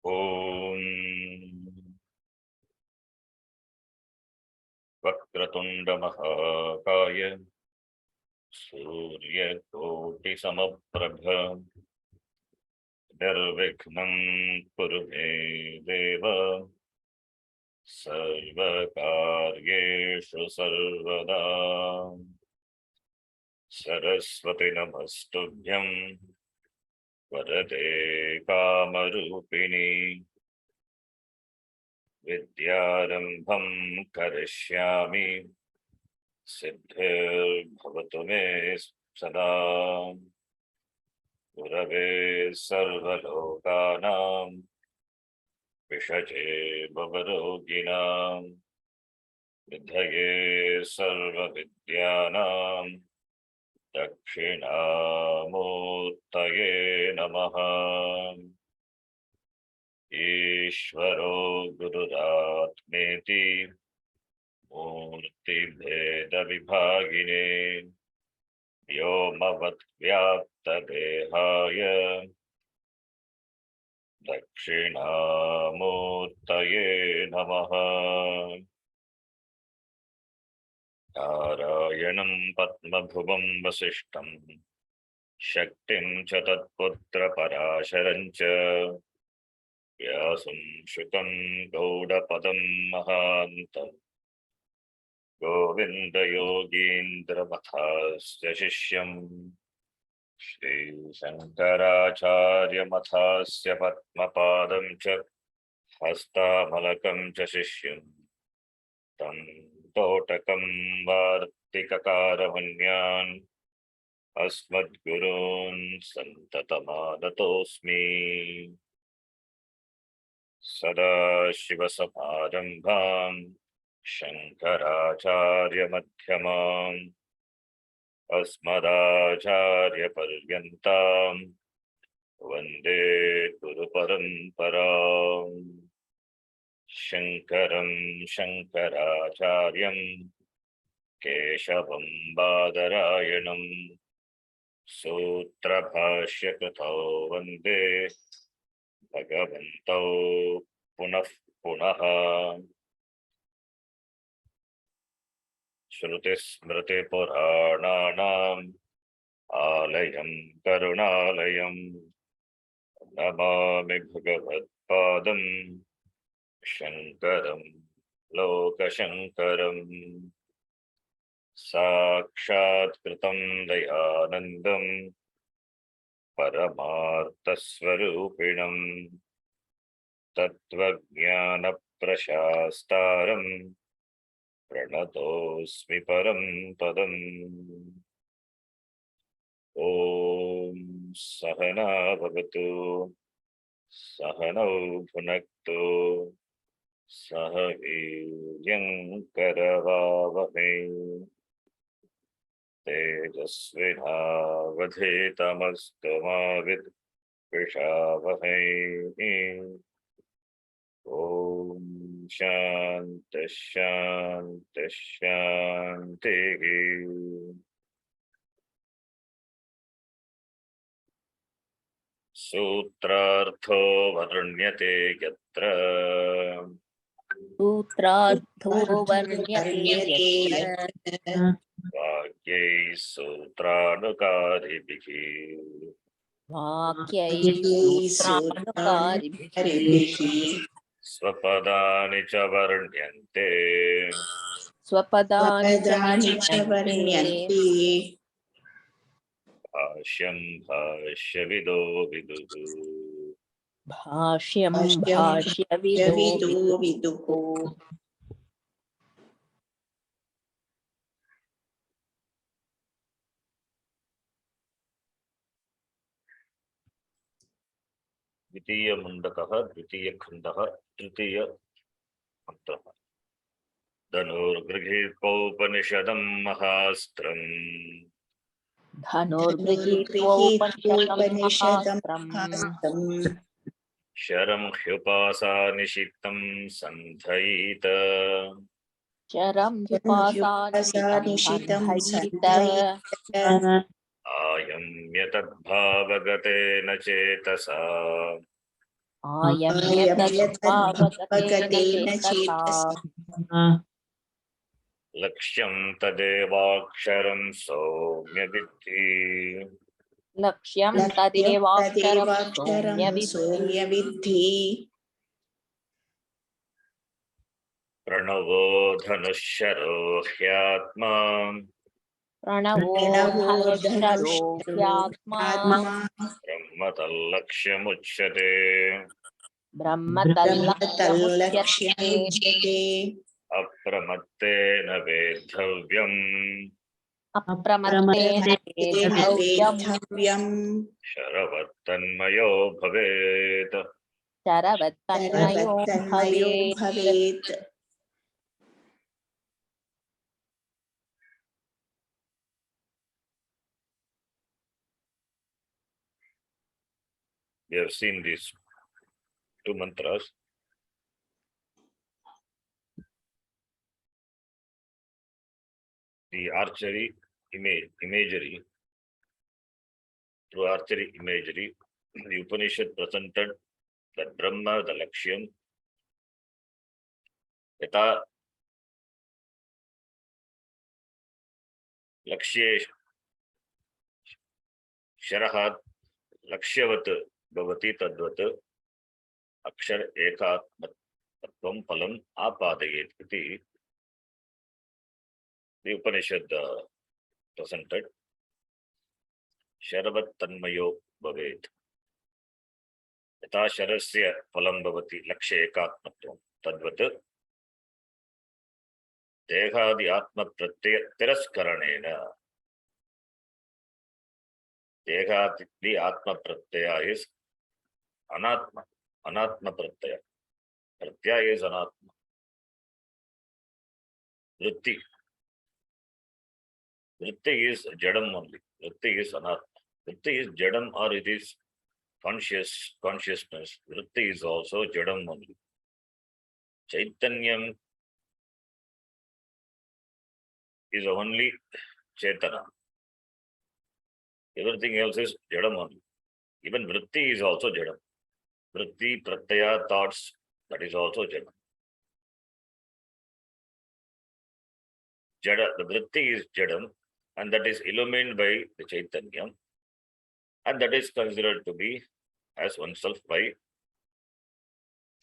ॐ वक्रतुण्डमहाकाय सूर्यकोटिसमप्रभ निर्विघ्नं कुरु मे देव सर्वकार्येषु सर्वदा। सरस्वती नमस्तुभ्यं वरदे कामरूपिणी विद्यारम्भं करिष्यामि सिद्धिर्भवतु मे सदा। गुरवे सर्वलोकानां विषजे भवरोगिणां निधये सर्वविद्यानां दक्षिणामूर्तये नमः। ईश्वरो गुरुरात्मेति मूर्तिभेदविभागिने व्योमवद्व्याप्तदेहाय दक्षिणामूर्तये नमः। नारायणं पद्मभुवं वसिष्ठं शक्तिं च तत्पुत्रपराशरं च व्यासं शुकं गौडपदं महान्तं गोविन्दयोगीन्द्रमथास्य शिष्यं श्रीशङ्कराचार्यमथास्य पद्मपादं च हस्तामलकं च शिष्यं तं तोटकं वार्तिककारमन्यान् अस्मद्गुरून् सन्ततमानतोऽस्मि। सदाशिवसमारम्भां शङ्कराचार्यमध्यमाम् अस्मदाचार्यपर्यन्तां वन्दे गुरुपरम्पराम्। शङ्करं शङ्कराचार्यं केशवं बादरायणं सूत्रभाष्यकृतौ वन्दे भगवन्तौ पुनः पुनः। श्रुतिस्मृतिपुराणानाम् आलयं करुणालयं नमामि भगवत्पादं शङ्करं लोकशङ्करम्। साक्षात्कृतं दयानन्दं परमार्थस्वरूपिणं तत्त्वज्ञानप्रशास्तारं प्रणतोऽस्मि परं पदम्। ॐ सहना भवतु सहनौ भुनक्तु सह वीर्यं करवावहै तेजस्विनावधीतमस्तु मा विद्विषावहै। ॐ शान्ति शान्ति शान्तिः। सूत्रार्थो वर्ण्यते यत्र वाक्यैः सूत्रानुकारिभिः स्वपदानि च वर्ण्यन्ते भाष्यं भाष्यविदो विदुः। द्वितीय मुंडकः द्वितीय खंडः तृतीय मंत्रः। धनुर्गृहीत्वोपनिषदं महास्त्रम् शरं ह्युपासा निशितं सन्धयीत आयम्य तद्भावगतेन चेतसा आयम्यतद्भावगतेन चेतसा लक्ष्यं तदेवाक्षरं सौम्य विद्धि लक्ष्यं तदेवाक्षरं सौम्य सौम्य विद्धि प्रणवो धनुष्यरो ह्यात्मा प्रणवो धनुष्यरो ह्यात्मा ब्रह्म तल्लक्ष्यमुच्यते ब्रह्म तल्लक्ष्यमुच्यते अप्रमत्तेन वेद्धव्यम् अप्रमत्तेन वेद्धव्यम् शरवत्तन्मयो भवेत् शरवत्तन्मयो भवेत्। We have seen these two mantras. The archery imagery. Through archery imagery, the Upanishad presented that Brahma, the Lakshyam, yata Lakshye Sharahat Lakshyavad Bhavati Tadvat Akshar Ekatmatvam Phalam Apadayet iti the Upanishad presented. Sharavat Tanmayo Bhavet. Yata Sharasya Phalam Bhavati Lakshya Ekatmatvam Tadvat Dehadi Atma Pratyaya Tiraskarana. Dehadi Atma Pratyaya is Anatma. Anatma Pratyaya. Pratyaya is Anatma. Vritti. Vritti is Jadam only. Vritti is Anatma. Vritti is Jadam or it is consciousness. Vritti is also Jadam only. Chaitanyam is only Chaitana. Everything else is Jadam only. Even Vritti is also Jadam. Vritti, Pratyaya, thoughts, that is also Jadam. Jada, the Vritti is Jadam, and that is illumined by the Chaitanya, and that is considered to be as oneself by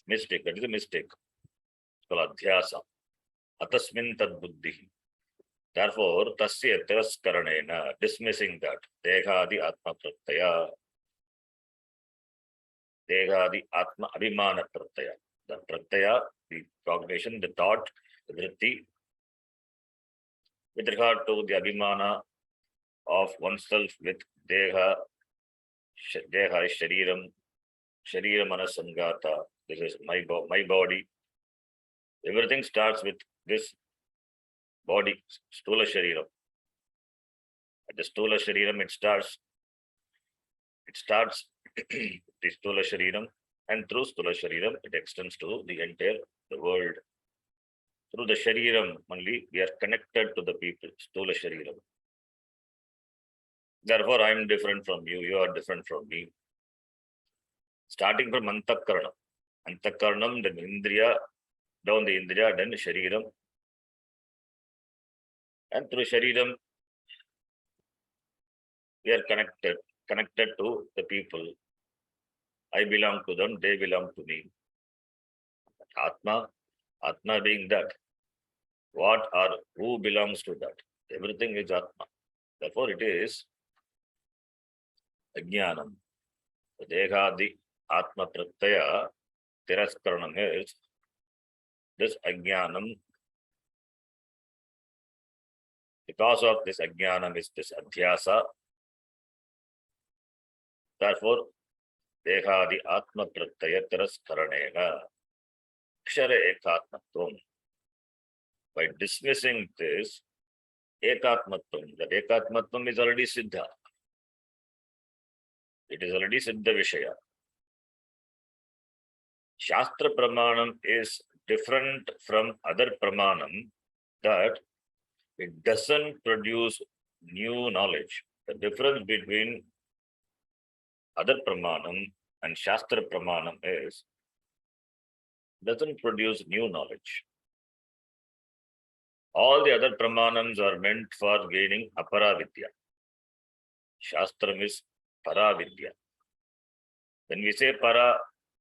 mistake. That is a mistake. It's called Adhyasa. Atasmin tad buddhi. Therefore, tasya tiraskarana, dismissing that, dehadi atma pratyaya, dehadi atma abhimana pratyaya. The pratyaya, the cognition, the thought, the vritti, with regard to the abhimana of oneself with deha is shariram, sharira manasangata, this is my body. Everything starts with this body, stula shariram. At the stula shariram, it starts the stula shariram, and through stula shariram, it extends to the entire the world. Through the shariram only, we are connected to the people, stula shariram. Therefore, I am different from you, you are different from me. Starting from Antakaranam, then Indriya, down the Indriya, then Shariram. And through Shariram, we are connected to the people. I belong to them, they belong to me. Atma being that. What or who belongs to that? Everything is Atma. Therefore, it is Ajnanam. Dehadi Atma Pratyaya Tiraskaranam is this Ajnanam. Because of this Ajnanam is this Adhyasa. Therefore, Dehadi Atma Pratyaya Tiraskaranena Akshara Ekatmatvam. By dismissing this Ekatmatvam, that Ekatmatvam is already Siddha. It is already Siddha Vishaya. Shastra Pramanam is different from other Pramanam that it doesn't produce new knowledge. The difference between other Pramanam and Shastra Pramanam is doesn't produce new knowledge. All the other Pramanams are meant for gaining Aparavidya. Shastram is Paravidya. When we say Para,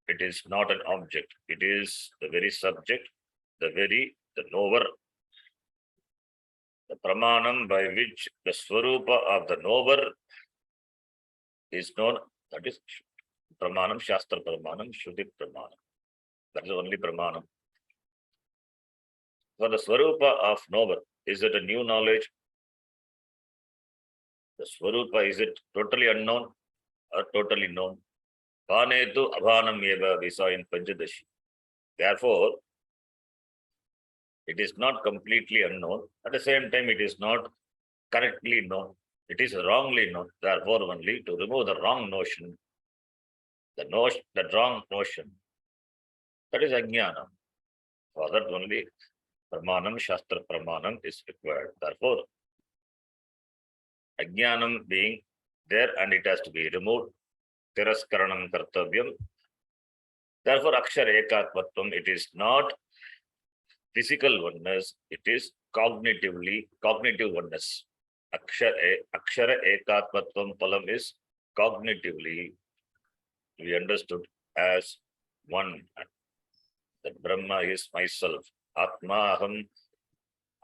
it is not an object. It is the very subject, the knower. The Pramanam by which the Swarupa of the knower is known, that is Pramanam, Shastra Pramanam, Shruti Pramanam. That is only Pramanam. For the Swarupa of knower, is it a new knowledge? The Swarupa, is it totally unknown or totally known? Panetu Abhanam Eva, we saw in Panchadashi. Therefore, it is not completely unknown. At the same time, it is not correctly known. It is wrongly known. Therefore, only to remove the wrong notion, the wrong notion, that is Ajnana. For that only Pramanam, Shastra Pramanam is required. Therefore, Ajnanam being there and it has to be removed, Tiraskaranam Kartavyam. Therefore, Akshara Ekatmatvam, it is not physical oneness, it is cognitive oneness. Akshara Ekatmatvam Palam is cognitively we understood as one. That Brahma is myself. Atma Aham,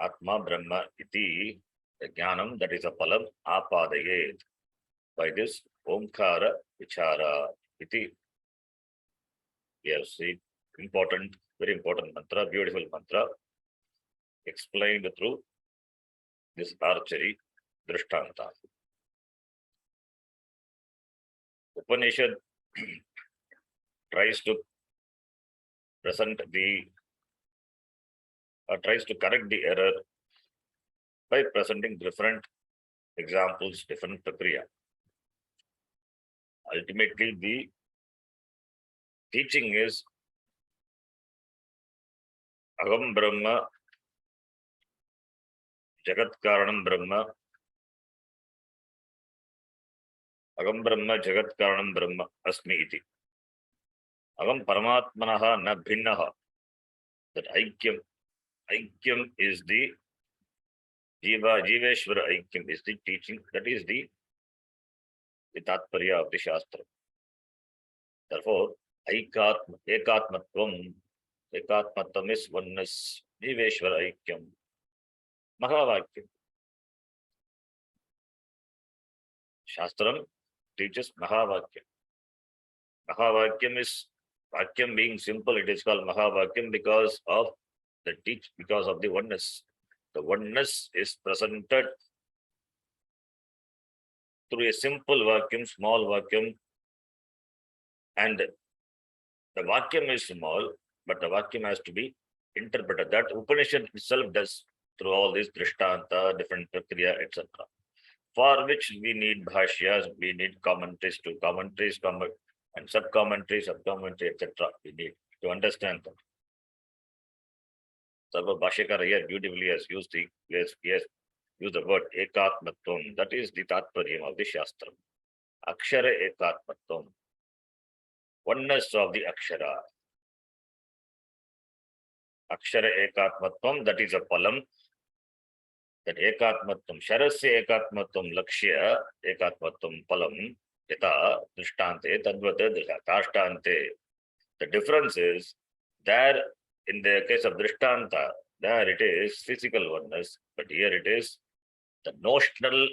Atma Brahma iti, the Jnanam, that is a Palam, Apadayet. By this, Omkara Vichara iti. Yes, see, important, very important mantra, beautiful mantra, explained through this archery Drishtanta. Upanishad tries to present tries to correct the error by presenting different examples, different prakriya. Ultimately, the teaching is Agam Brahma, Jagat Karanam Brahma, Agam Brahma, Jagat Karanam Brahma, Asmi iti. Agam Paramatmanaha na bhinnaha. That Aikyam is the Jiveshwara Aikyam is the teaching, that is the Tatparya of the Shastra. Therefore, Ekatmatvam is oneness, Jiveshwara Aikyam, Mahavakyam. Shastram teaches Mahavakyam. Mahavakyam is Vakyam being simple, it is called Mahavakyam because of the oneness. The oneness is presented through a simple vacuum, small vacuum, and the vacuum is small, but the vacuum has to be interpreted. That Upanishad itself does through all these Drishtanta, different Prakriya, etc. For which we need Bhashyas, we need commentaries to commentaries, and sub-commentary, etc. We need to understand them. Sarva Bhashyakara here beautifully has used the word Ekatmatvam. That is the Tatparyam of the Shastra. Akshara Ekatmatvam. Oneness of the Akshara. Akshara Ekatmatvam, that is a Palam. That Ekatmatvam, Sharasya Ekatmatvam Lakshya, Ekatmatvam Palam, Yata, Drishtante, Tadvata, Tashtante. The difference is there in the case of Drishtanta, there it is physical oneness, but here it is the notional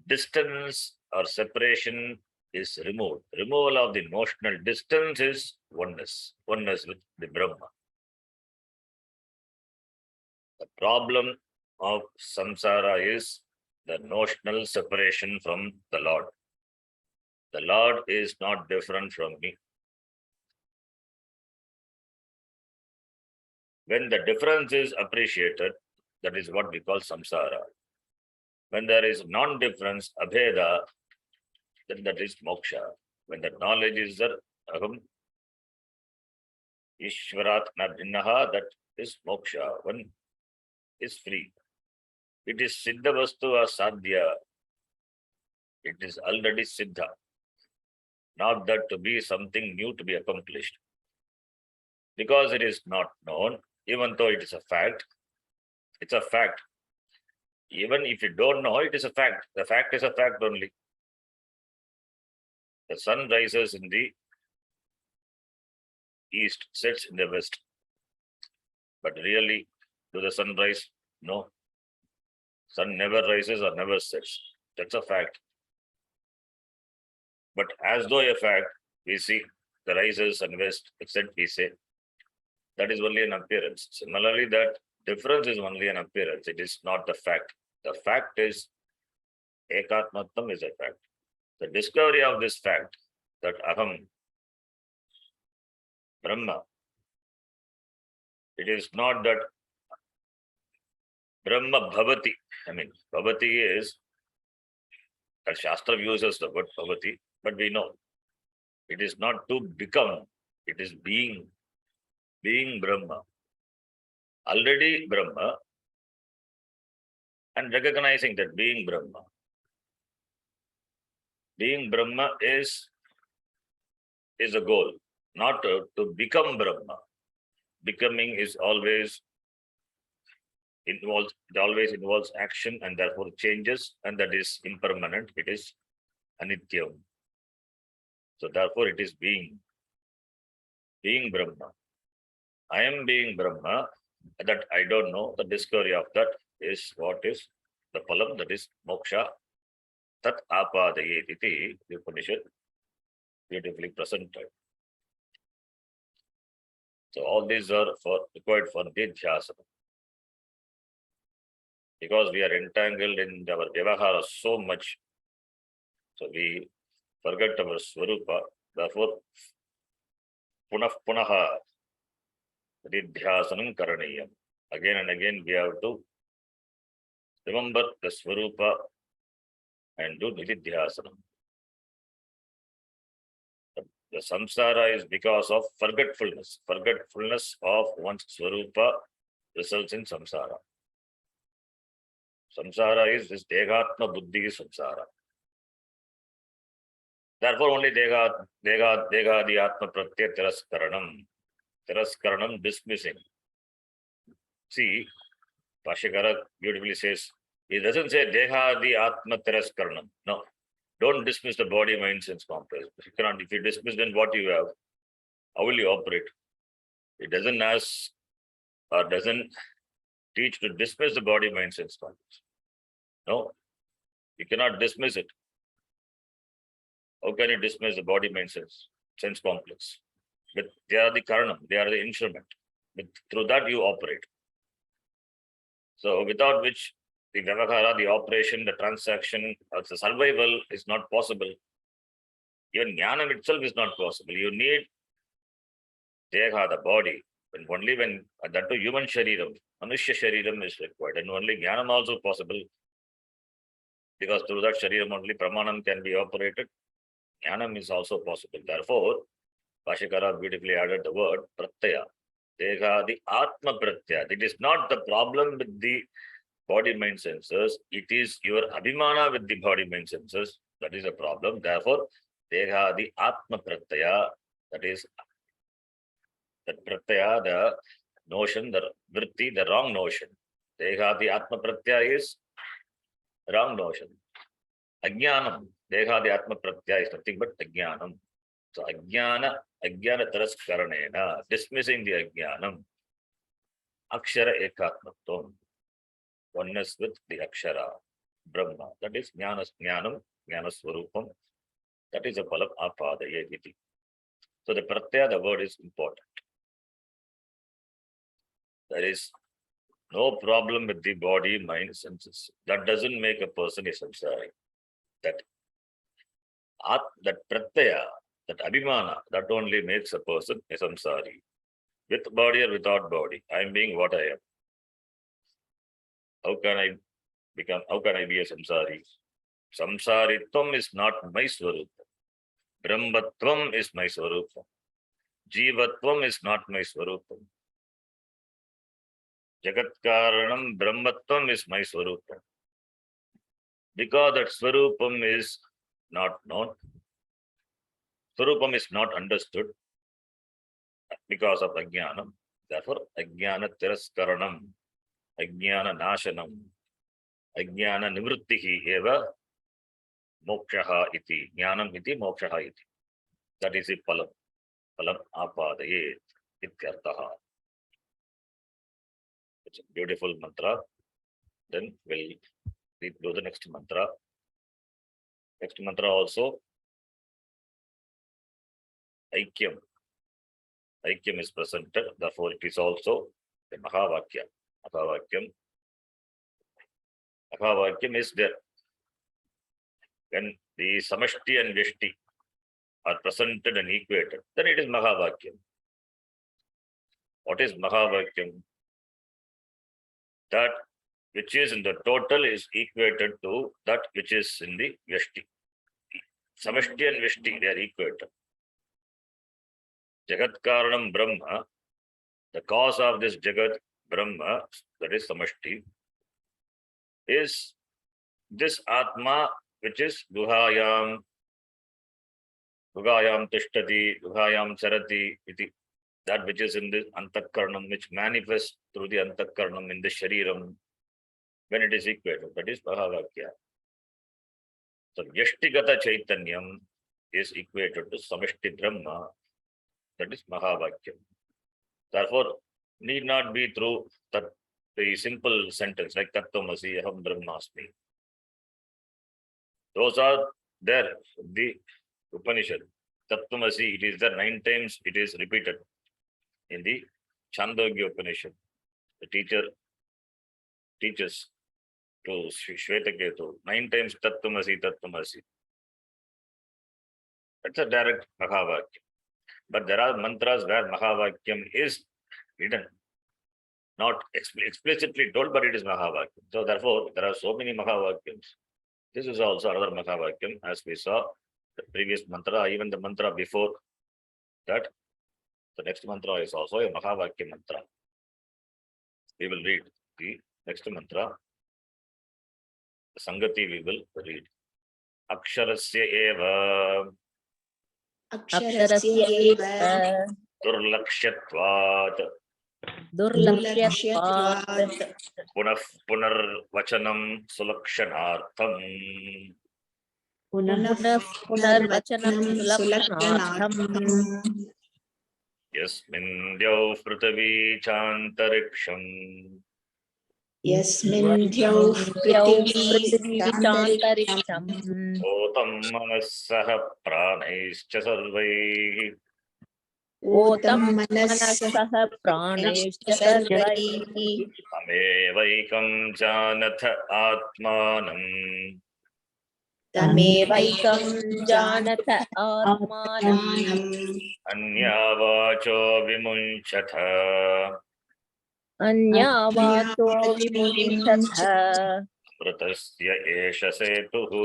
distance or separation is removed. Removal of the notional distance is oneness with the Brahma. The problem of samsara is the notional separation from the Lord. The Lord is not different from me. When the difference is appreciated, that is what we call samsara. When there is non-difference, abheda, then that is moksha. When the knowledge is there, aham, ishvarat na bhinnaha, that is moksha. One is free. It is siddha vastu or sadhya. It is already siddha. not that to be something new to be accomplished. Because it is not known, even though it is a fact, it's a fact. Even if you don't know, it is a fact. The fact is a fact only. The sun rises in the east, sets in the west. But really, do the sun rise? No. Sun never rises or never sets. That's a fact. But as though a fact, we see the rises and west, except we say that is only an appearance. Similarly, that difference is only an appearance. It is not the fact. The fact is, Ekatmattam is a fact. The discovery of this fact, that Aham, Brahma, it is not that Brahma Bhavati. I mean, Bhavati is, that Shastra uses the word Bhavati, but we know it is not to become, it is being Brahma. Already Brahma, and recognizing that being Brahma. Being Brahma is a goal, not to become Brahma. Becoming is always involves action and therefore changes, and that is impermanent. It is anityam. So therefore it is being Brahma. I am being Brahma, that I don't know. The discovery of that is what is the phalam, that is moksha. Tat apadayet iti, the Upanishad beautifully presented. So all these are required for Nidhyasana. Because we are entangled in our vyavahara so much, so we forget our swarupa. Therefore, punaha Nidhyasanam karaniyam. Again and again we have to remember the swarupa and do Nidhyasanam. The samsara is because of forgetfulness. Forgetfulness of one's swarupa results in samsara. Samsara is this dehatma buddhi is samsara. Therefore, only dehadi atma pratyay tiraskaranam dismissing. See, Pashikara beautifully says, he doesn't say dehadi atma tiraskaranam. No, don't dismiss the body, mind, sense complex. You cannot. If you dismiss, then what you have? How will you operate? It doesn't ask or doesn't teach to dismiss the body, mind, sense complex. No, you cannot dismiss it. How can you dismiss the body, mind, sense complex? But they are the karanam, they are the instrument. But through that you operate. So without which the vyavahara, the operation, the transaction, the survival is not possible. Even jnanam itself is not possible. You need deha, the body, and only when that to human shariram, manushya shariram is required, and only jnanam also possible. Because through that shariram only pramanam can be operated. Jnanam is also possible. Therefore, Bhashikara beautifully added the word pratyaya. Deha, the atma pratyaya. It is not the problem with the body, mind, senses. It is your abhimana with the body, mind, senses. That is a problem. Therefore, deha, the atma pratyaya. That is that pratyaya, the notion, the vritti, the wrong notion. Deha, the atma pratyaya is wrong notion. Ajnanam. Deha, the atma pratyaya is nothing but ajnanam. So ajnana taraskaranena, dismissing the ajnanam. Akshara ekatmatvam. Oneness with the akshara, Brahma. That is jnanam, jnanaswarupam. That is a phalam apadayeti. So the pratyaya, the word is important. There is no problem with the body, mind, senses. That doesn't make a person a samsari. That pratyaya, that abhimana, that only makes a person a samsari. With body or without body, I am being what I am. How can I be a samsari? Samsaritvam is not my swarupa. Brahmatvam is my swarupa. Jivatvam is not my swarupa. Jagatkaranam Brahmatvam is my swarupa. Because that swarupam is not known, Swarupam is not understood because of Ajnanam. Therefore, Ajnana Tiraskaranam, Ajnana Nashanam, Ajnana Nivrittihi eva Mokshaha iti. Jnanam iti Mokshaha iti. That is the Palam. Palam Apadayet Ityartaha. It's a beautiful mantra. Then we'll read through the next mantra. Next mantra also Aikyam. Aikyam is presented, therefore it is also a Mahavakya. Mahavakyam is there. When the Samashti and Vyashti are presented and equated, then it is Mahavakyam. What is Mahavakyam? That which is in the total is equated to that which is in the Vyashti. Samashti and Vyashti, they are equated. Jagat Karanam Brahma, the cause of this Jagat Brahma, that is Samashti, is this Atma which is Guhayam Tishtati, Guhayam Charati, iti. That which is in the Antakaranam, which manifests through the Antakaranam in the Shariram, when it is equated, that is Mahavakya. So Yashtigata Chaitanyam is equated to Samashti Brahma, that is Mahavakyam. Therefore, need not be through the simple sentence like Tattvamasi, Aham Brahmasmi. Those are there, the Upanishad. Tattvamasi, it is there 9 times, it is repeated in the Chandogya Upanishad. The teacher teaches to Shvetaketu 9 times Tattvamasi. That's a direct Mahavakyam. But there are mantras where Mahavakyam is hidden, not explicitly told, but it is Mahavakyam. So therefore, there are so many Mahavakyams. This is also another Mahavakyam, as we saw the previous mantra, even the mantra before that. The next mantra is also a Mahavakyam mantra. We will read the next mantra. The Sangati we will read. Aksharasya eva Aksharasya eva durlakshyatvat durlakshyatvat punar vachanam sulakshanartham punarvachanam sulakshanaartham yasmindyau prithvi chantariksham Yasmin dhyau prithvi prithvi otam manasah pranaischa sarvaihi otam manasah praneshcha sarvaihi tamevaikam janatha atmanam tamevaikam janatha atmanam anyavacho vimunchatha anyavacho vimunchatha Amritasya esha setuhu.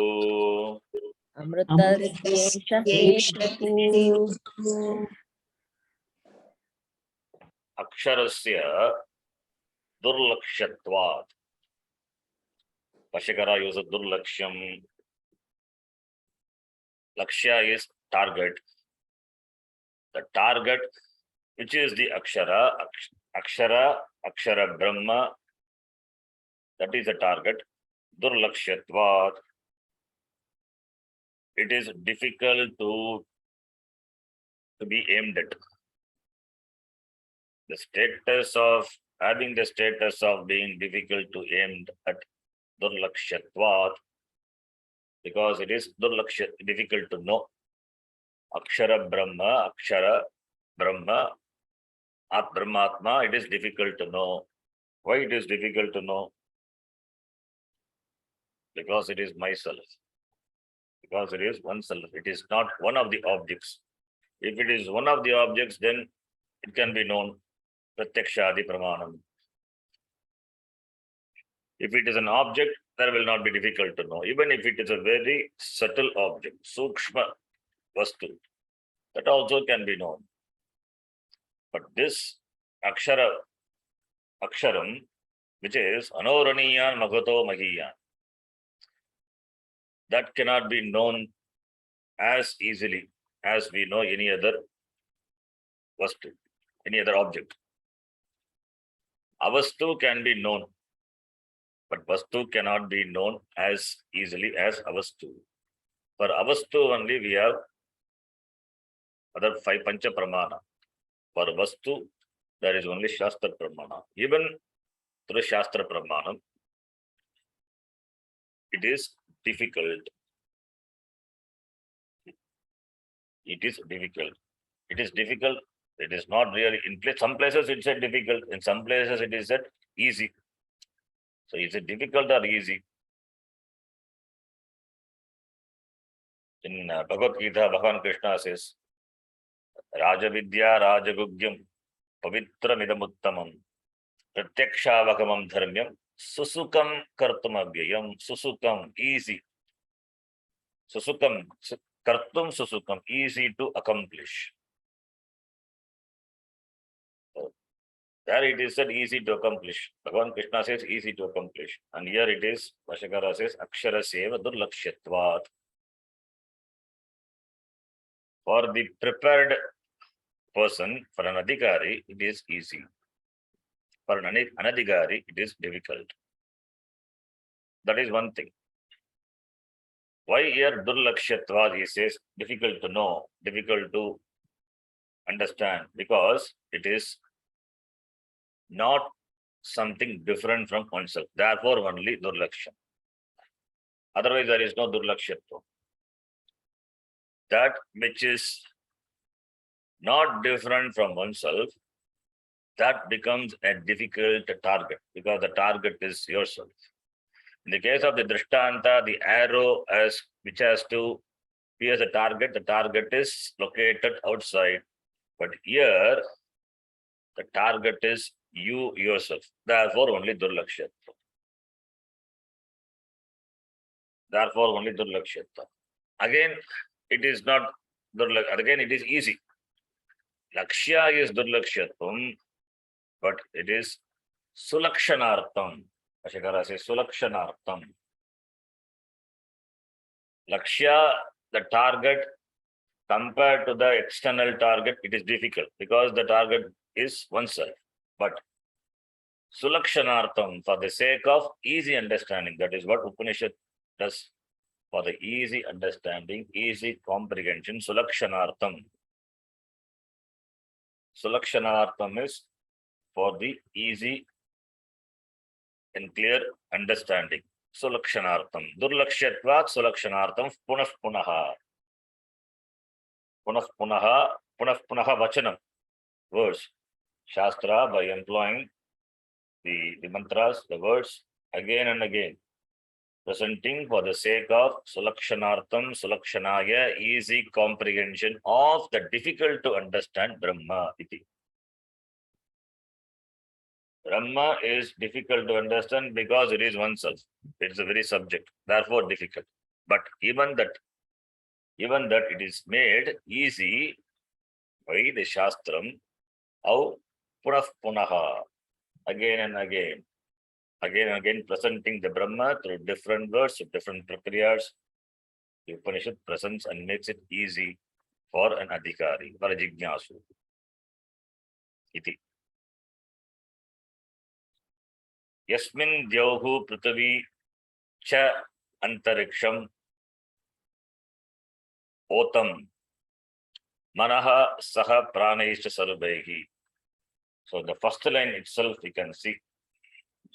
amritasya hetuhu Aksharasya durlakshyatvat. Pashikara uses durlakshyam. Lakshya is target. The target, which is the Akshara Brahma, that is the target. Durlakshyatvat. It is difficult to be aimed at. The status of having the status of being difficult to aim at durlakshyatvat, because it is difficult to know. Akshara Brahma, Brahmatma, it is difficult to know. Why it is difficult to know? Because it is myself. Because it is oneself. It is not one of the objects. If it is one of the objects, then it can be known. Pratyakshadi Pramanam. If it is an object, that will not be difficult to know. Even if it is a very subtle object, Sukshma Vastu, that also can be known. But this Aksharam, which is Anoraniyan Magato Mahiyan, that cannot be known as easily as we know any other vastu, any other object. Avastu can be known, but vastu cannot be known as easily as avastu. For avastu only we have other 5 pancha pramana. For vastu, there is only shastra pramana. Even through shastra pramanam, it is difficult. It is difficult. It is difficult. It is not really in place. Some places it's said difficult. In some places it is said easy. So is it difficult or easy? In Bhagavad Gita, Bhagavan Krishna says, Rajavidya Rajagugyam Pavitram Idamuttamam Pratyakshavakam Dharmyam Susukam Kartumabhyayam. Susukam, easy. Susukam, Kartum Susukam, easy to accomplish. There it is said easy to accomplish. Bhagavan Krishna says easy to accomplish. And here it is, Vashakara says, Akshara Seva Durlakshyatvat. For the prepared person, for an adhikari, it is easy. For an anadhikari, it is difficult. That is one thing. Why here Durlakshyatvat, he says, difficult to know, difficult to understand, because it is not something different from oneself. Therefore, only Durlakshya. Otherwise, there is no Durlakshya. That which is not different from oneself, that becomes a difficult target because the target is yourself. In the case of the Drishtanta, the arrow which has to pierce the target is located outside. But here, the target is you yourself. Therefore, only Durlakshya. Therefore, only Durlakshya. Again, it is not Durlakshya. Again, it is easy. Lakshya is Durlakshyatam, but it is Sulakshanartam. Ashikara says Sulakshanartam. Lakshya, the target, compared to the external target, it is difficult because the target is oneself. But Sulakshanartam, for the sake of easy understanding, that is what Upanishad does. For the easy understanding, easy comprehension, Sulakshanartam. Sulakshanartam is for the easy and clear understanding. Sulakshanartam. Durlakshyatvat Sulakshanartam punah punaha. Punah punaha, punah punaha vachanam. Words. Shastra, by employing the mantras, the words, again and again. Presenting for the sake of Sulakshanartam, Sulakshanaya, easy comprehension of the difficult to understand Brahma. Brahma is difficult to understand because it is oneself. It is a very subject, therefore difficult. But even that it is made easy by the Shastram, how punah punaha, again and again presenting the Brahma through different words, different prakriyas. The Upanishad presents and makes it easy for an adhikari, for a jignasu. Iti. Yasmin Dyohu Prithvi Cha Antariksham Otam Manaha Saha Pranaishta Sarubhaihi. So the first line itself we can see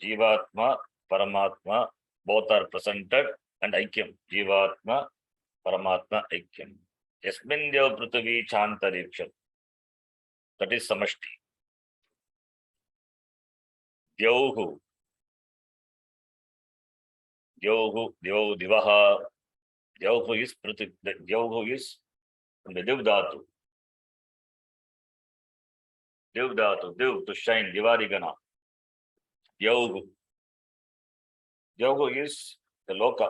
Jivatma, Paramatma, both are presented and Aikyam. Jivatma, Paramatma, Aikyam. Yasmin Dyohu Prithvi Cha Antariksham. That is Samashti. Dyohu. Dyohu, Divaha. Dyohu is Prithvi. Dyohu is from the Divdhatu. Divdhatu, Div, to shine, Divarigana. Dyohu. Dyohu is the Loka.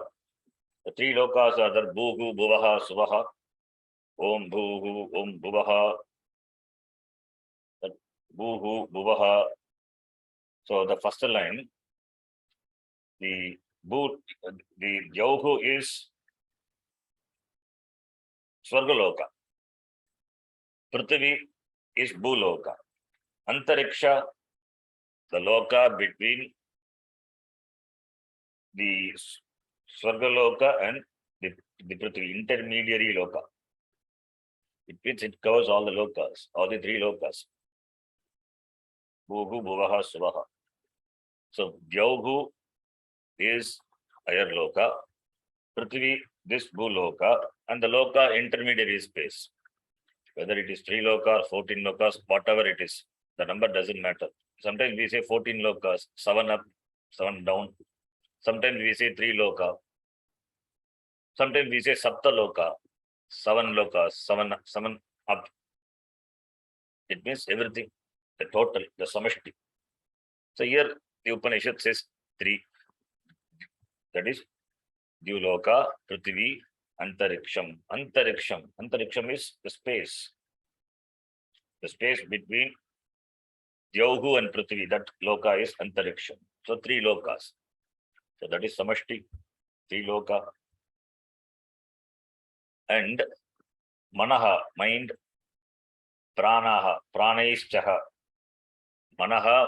The 3 lokas are the Bhuhu, Bhuvaha, Suvaha. Om Bhuhu, Om Bhuvaha. Bhuhu, Bhuvaha. So the first line, the Dyohu is Swargaloka. Prithvi is Bhuloka. Antariksha, the loka between the Swargaloka and the Prithvi, intermediary loka. It means it covers all the lokas, all the three lokas. Bhuhu, Bhuvaha, Suvaha. So Dyauhu is higher loka, Prithvi, this Bhuloka, and the loka intermediary space. Whether it is 3 loka or 14 lokas, whatever it is, the number doesn't matter. Sometimes we say 14 lokas, 7 up, 7 down. Sometimes we say 3 loka. Sometimes we say Sapta loka, 7 lokas, 7 up. It means everything, the total, the samashti. So here the Upanishad says 3. That is Dyuloka, Prithvi, Antariksham. Antariksham is the space. The space between Dyauhu and Prithvi, that loka is Antariksham. So 3 lokas. So that is Samashti, 3 loka. And Manaha, mind, Pranaha, Pranaischaha. Manaha,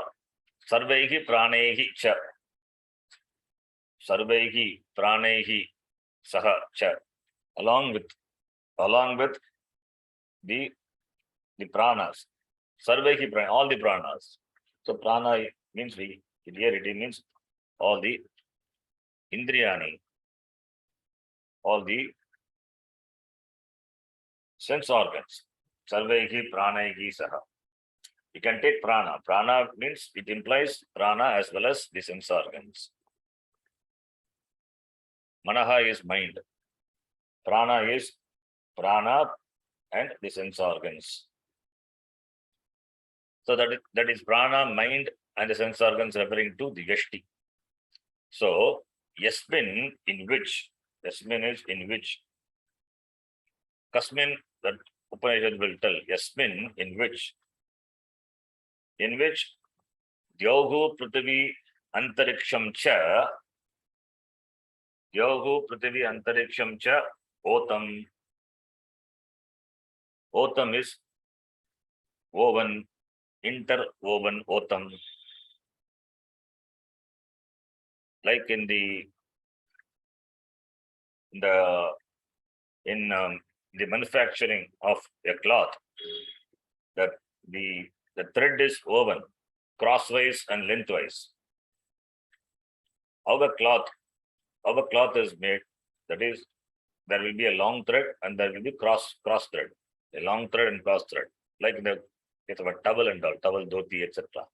Sarvaihi Pranaihi Cha. Sarvaihi Pranaihi Saha Cha. Along with the pranas. Sarvaihi prana, all the pranas. So prana means here it means all the indriyani, all the sense organs. Sarvaihi pranaihi saha. You can take prana. Prana means it implies prana as well as the sense organs. Manaha is mind. Prana is prana and the sense organs. So that is prana, mind, and the sense organs referring to the Yashti. So Yasmin in which, Yasmin is in which, Kasmin, that Upanishad will tell, Yasmin in which Dyauhu Prithvi Antariksham Cha, Dyauhu Prithvi Antariksham Cha Otam. Otam is woven, interwoven Otam. Like in the manufacturing of a cloth, that the thread is woven crosswise and lengthwise. How the cloth is made, that is, there will be a long thread and there will be cross thread, a long thread and cross thread, like in the case of a towel and all, towel, dhoti, etc.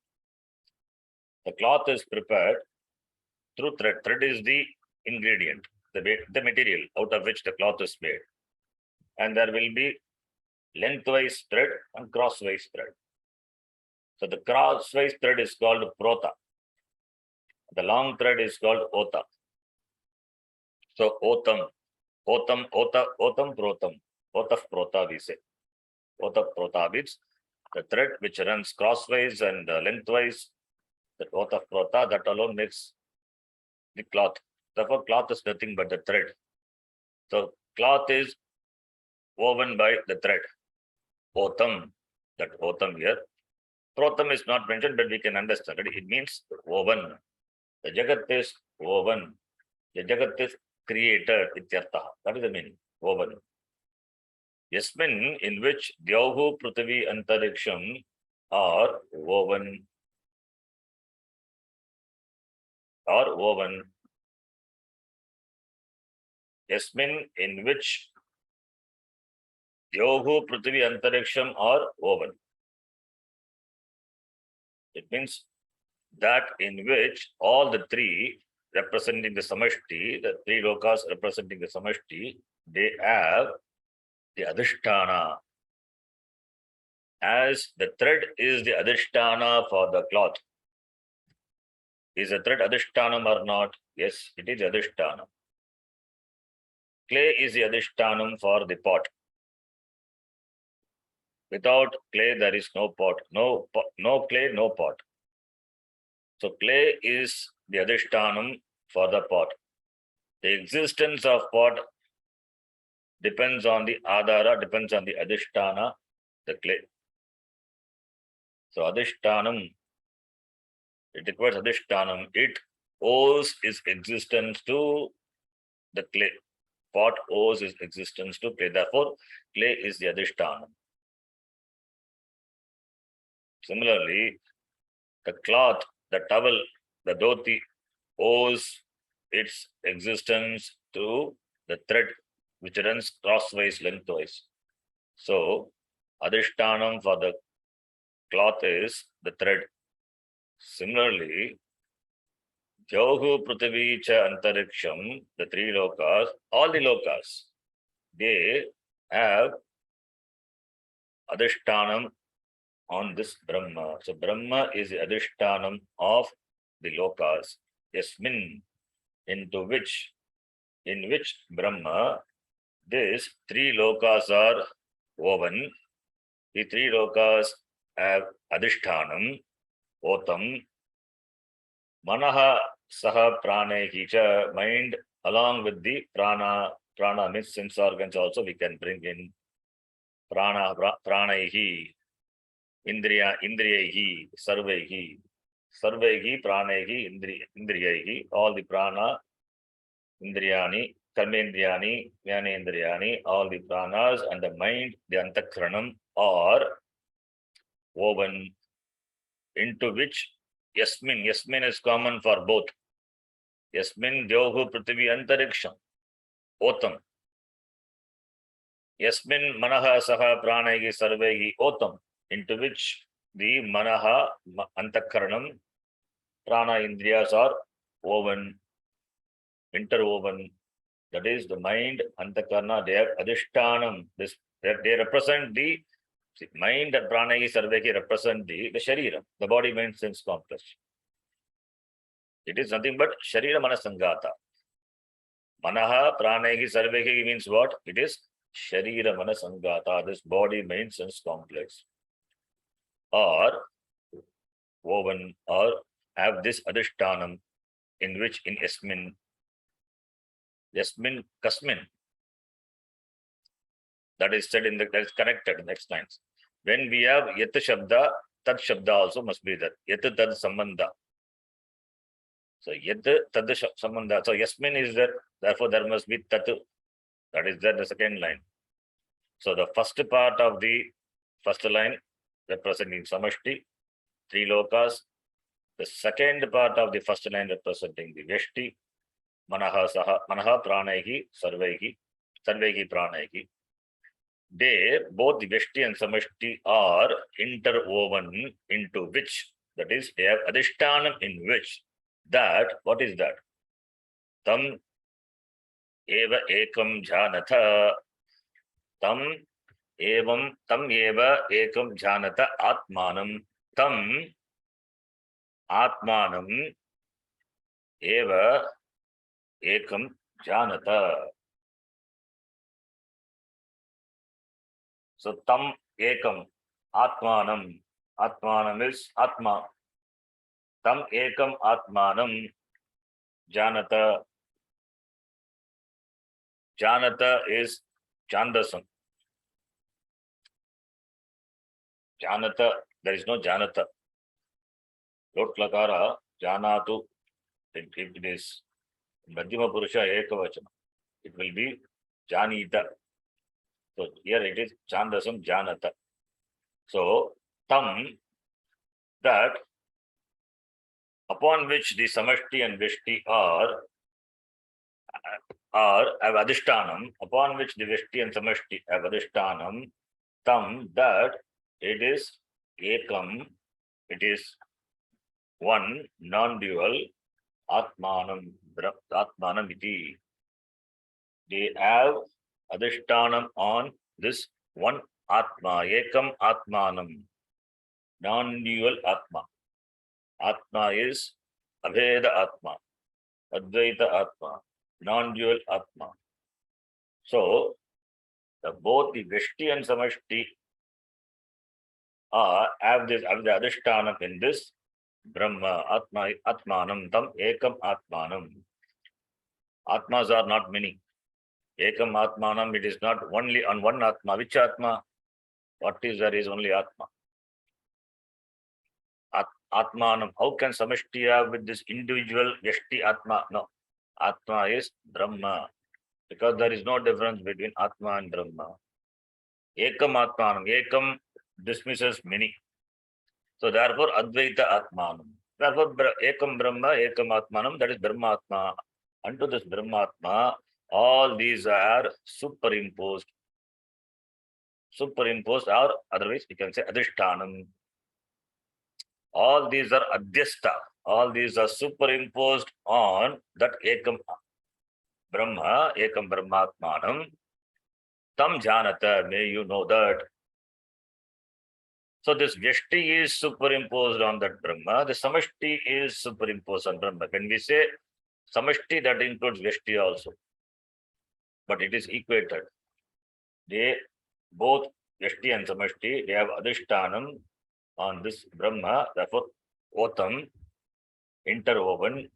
The cloth is prepared through thread. Thread is the ingredient, the material out of which the cloth is made. And there will be lengthwise thread and crosswise thread. So the crosswise thread is called prota. The long thread is called ota. So otam, protam, ota prota we say. Ota prota means the thread which runs crosswise and lengthwise, the ota prota, that alone makes the cloth. Therefore, cloth is nothing but the thread. So cloth is woven by the thread. Otam, that otam here. Protam is not mentioned, but we can understand it. It means woven. The Jagat is woven. The Jagat is created. Ityartha. That is the meaning. Woven. Yasmin, in which Dyauhu Prithvi Antariksham are woven. Yasmin, in which Dyauhu Prithvi Antariksham are woven. It means that in which all the 3 representing the Samashti, the 3 lokas representing the Samashti, they have the Adhisthana. As the thread is the Adhisthana for the cloth. Is the thread Adhishtanam or not? Yes, it is Adhisthana. Clay is the Adhishthanam for the pot. Without clay, there is no pot. No clay, no pot. So clay is the Adhishthanam for the pot. The existence of pot depends on the Adhara, depends on the Adhisthana, the clay. So Adhishtanam, it requires Adhishtanam. It owes its existence to the clay. Pot owes its existence to clay. Therefore, clay is the Adhishtanam. Similarly, the cloth, the towel, the dhoti owes its existence to the thread which runs crosswise, lengthwise. So, Adhishtanam for the cloth is the thread. Similarly, Jauhu, Prithvi, Cha, Antariksham, the three lokas, all the lokas, they have Adhishtanam on this Brahma. So, Brahma is the Adhishtanam of the lokas. Yasmin, in which Brahma, these three lokas are woven. The three lokas have Adhishtanam, Otam, Manaha Saha Pranehi cha, mind along with the prana. Prana means sense organs also we can bring in. Pranaihi, Indriyahi, Sarvaihi, Pranaihi, Indriyahi, all the prana, Indriyani, Karmendriyani, Jnanendriyani, all the pranas and the mind, the Antakranam are woven, into which Yasmin is common for both. Yasmin, Dyohu, Prithvi, Antariksham, Otam. Yasmin, Manaha, Saha, Pranaihi, Sarvaihi, Otam, into which the Manaha, Antakaranam, Prana, Indriyas are woven, interwoven. That is the mind, Antakarana, they have Adhishtanam. They represent the mind and Pranaihi, Sarvaihi represent the Sharira, the body, mind, sense complex. It is nothing but Sharira Manasangata. Manaha, Pranaihi, Sarvaihi means what? It is Sharira Manasangata, this body, mind, sense complex. Or woven or have this Adhishtanam, in which in Yasmin Kasmin. That is said that is connected in next lines. When we have Yat Shabda, Tad Shabda also must be there. Yat Tad Sambandha. So Yat Tad Sambandha. So Yasmin is there, therefore there must be Tat. That is there, the second line. So the first part of the first line representing Samashti, three lokas. The second part of the first line representing the Vyashti, Manaha Pranaihi, Sarvaihi, Pranaihi. They, both the Vyashti and Samashti are interwoven, into which, that is, they have Adhishtanam in which, that, what is that? Tam eva ekam jhanatha, tam eva ekam jhanatha atmanam, tam atmanam eva ekam janata. So tam ekam, atmanam. Atmanam is atma. Tam ekam atmanam janata. Janata is Chandasam. Janata, there is no Janata. Lot Lakara, Janatu, if it is Madhyama Purusha Ekavachana, it will be Janita. So here it is Chandasam Janata. So Tam, that upon which the Samashti and Vyashti are have Adhishtanam, upon which the Vyashti and Samashti have Adhishtanam, Tam, that it is Ekam, it is one, non-dual, Atmanam iti. They have Adhishtanam on this one Atma, Ekam Atmanam, non-dual Atma. Atma is Abheda Atma, Advaita Atma, non-dual Atma. So, both the Vyashti and Samashti have the Adhishtanam in this Brahma, Atmanam, Tam, Ekam Atmanam. Atmas are not many. Ekam Atmanam, it is not only on one Atma. Which Atma? What is there is only Atma. Atmanam. How can Samashti have with this individual Vyashti Atma? No. Atma is Brahma. Because there is no difference between Atma and Brahma. Ekam Atmanam. Ekam dismisses many. So therefore, Advaita Atmanam. Therefore, Ekam Brahma, Ekam Atmanam, that is Brahma Atma. Unto this Brahma Atma, all these are superimposed. Superimposed, or otherwise we can say Adhishtanam. All these are Adhyastha. All these are superimposed on that Ekam Brahma, Ekam Brahmatmanam. Tam Janata, may you know that. So this Vyashti is superimposed on that Brahma. The Samashti is superimposed on Brahma. When we say Samashti, that includes Vyashti also. But it is equated. They both Vyashti and Samashti, they have Adhishtanam on this Brahma. Therefore, Otam, interwoven.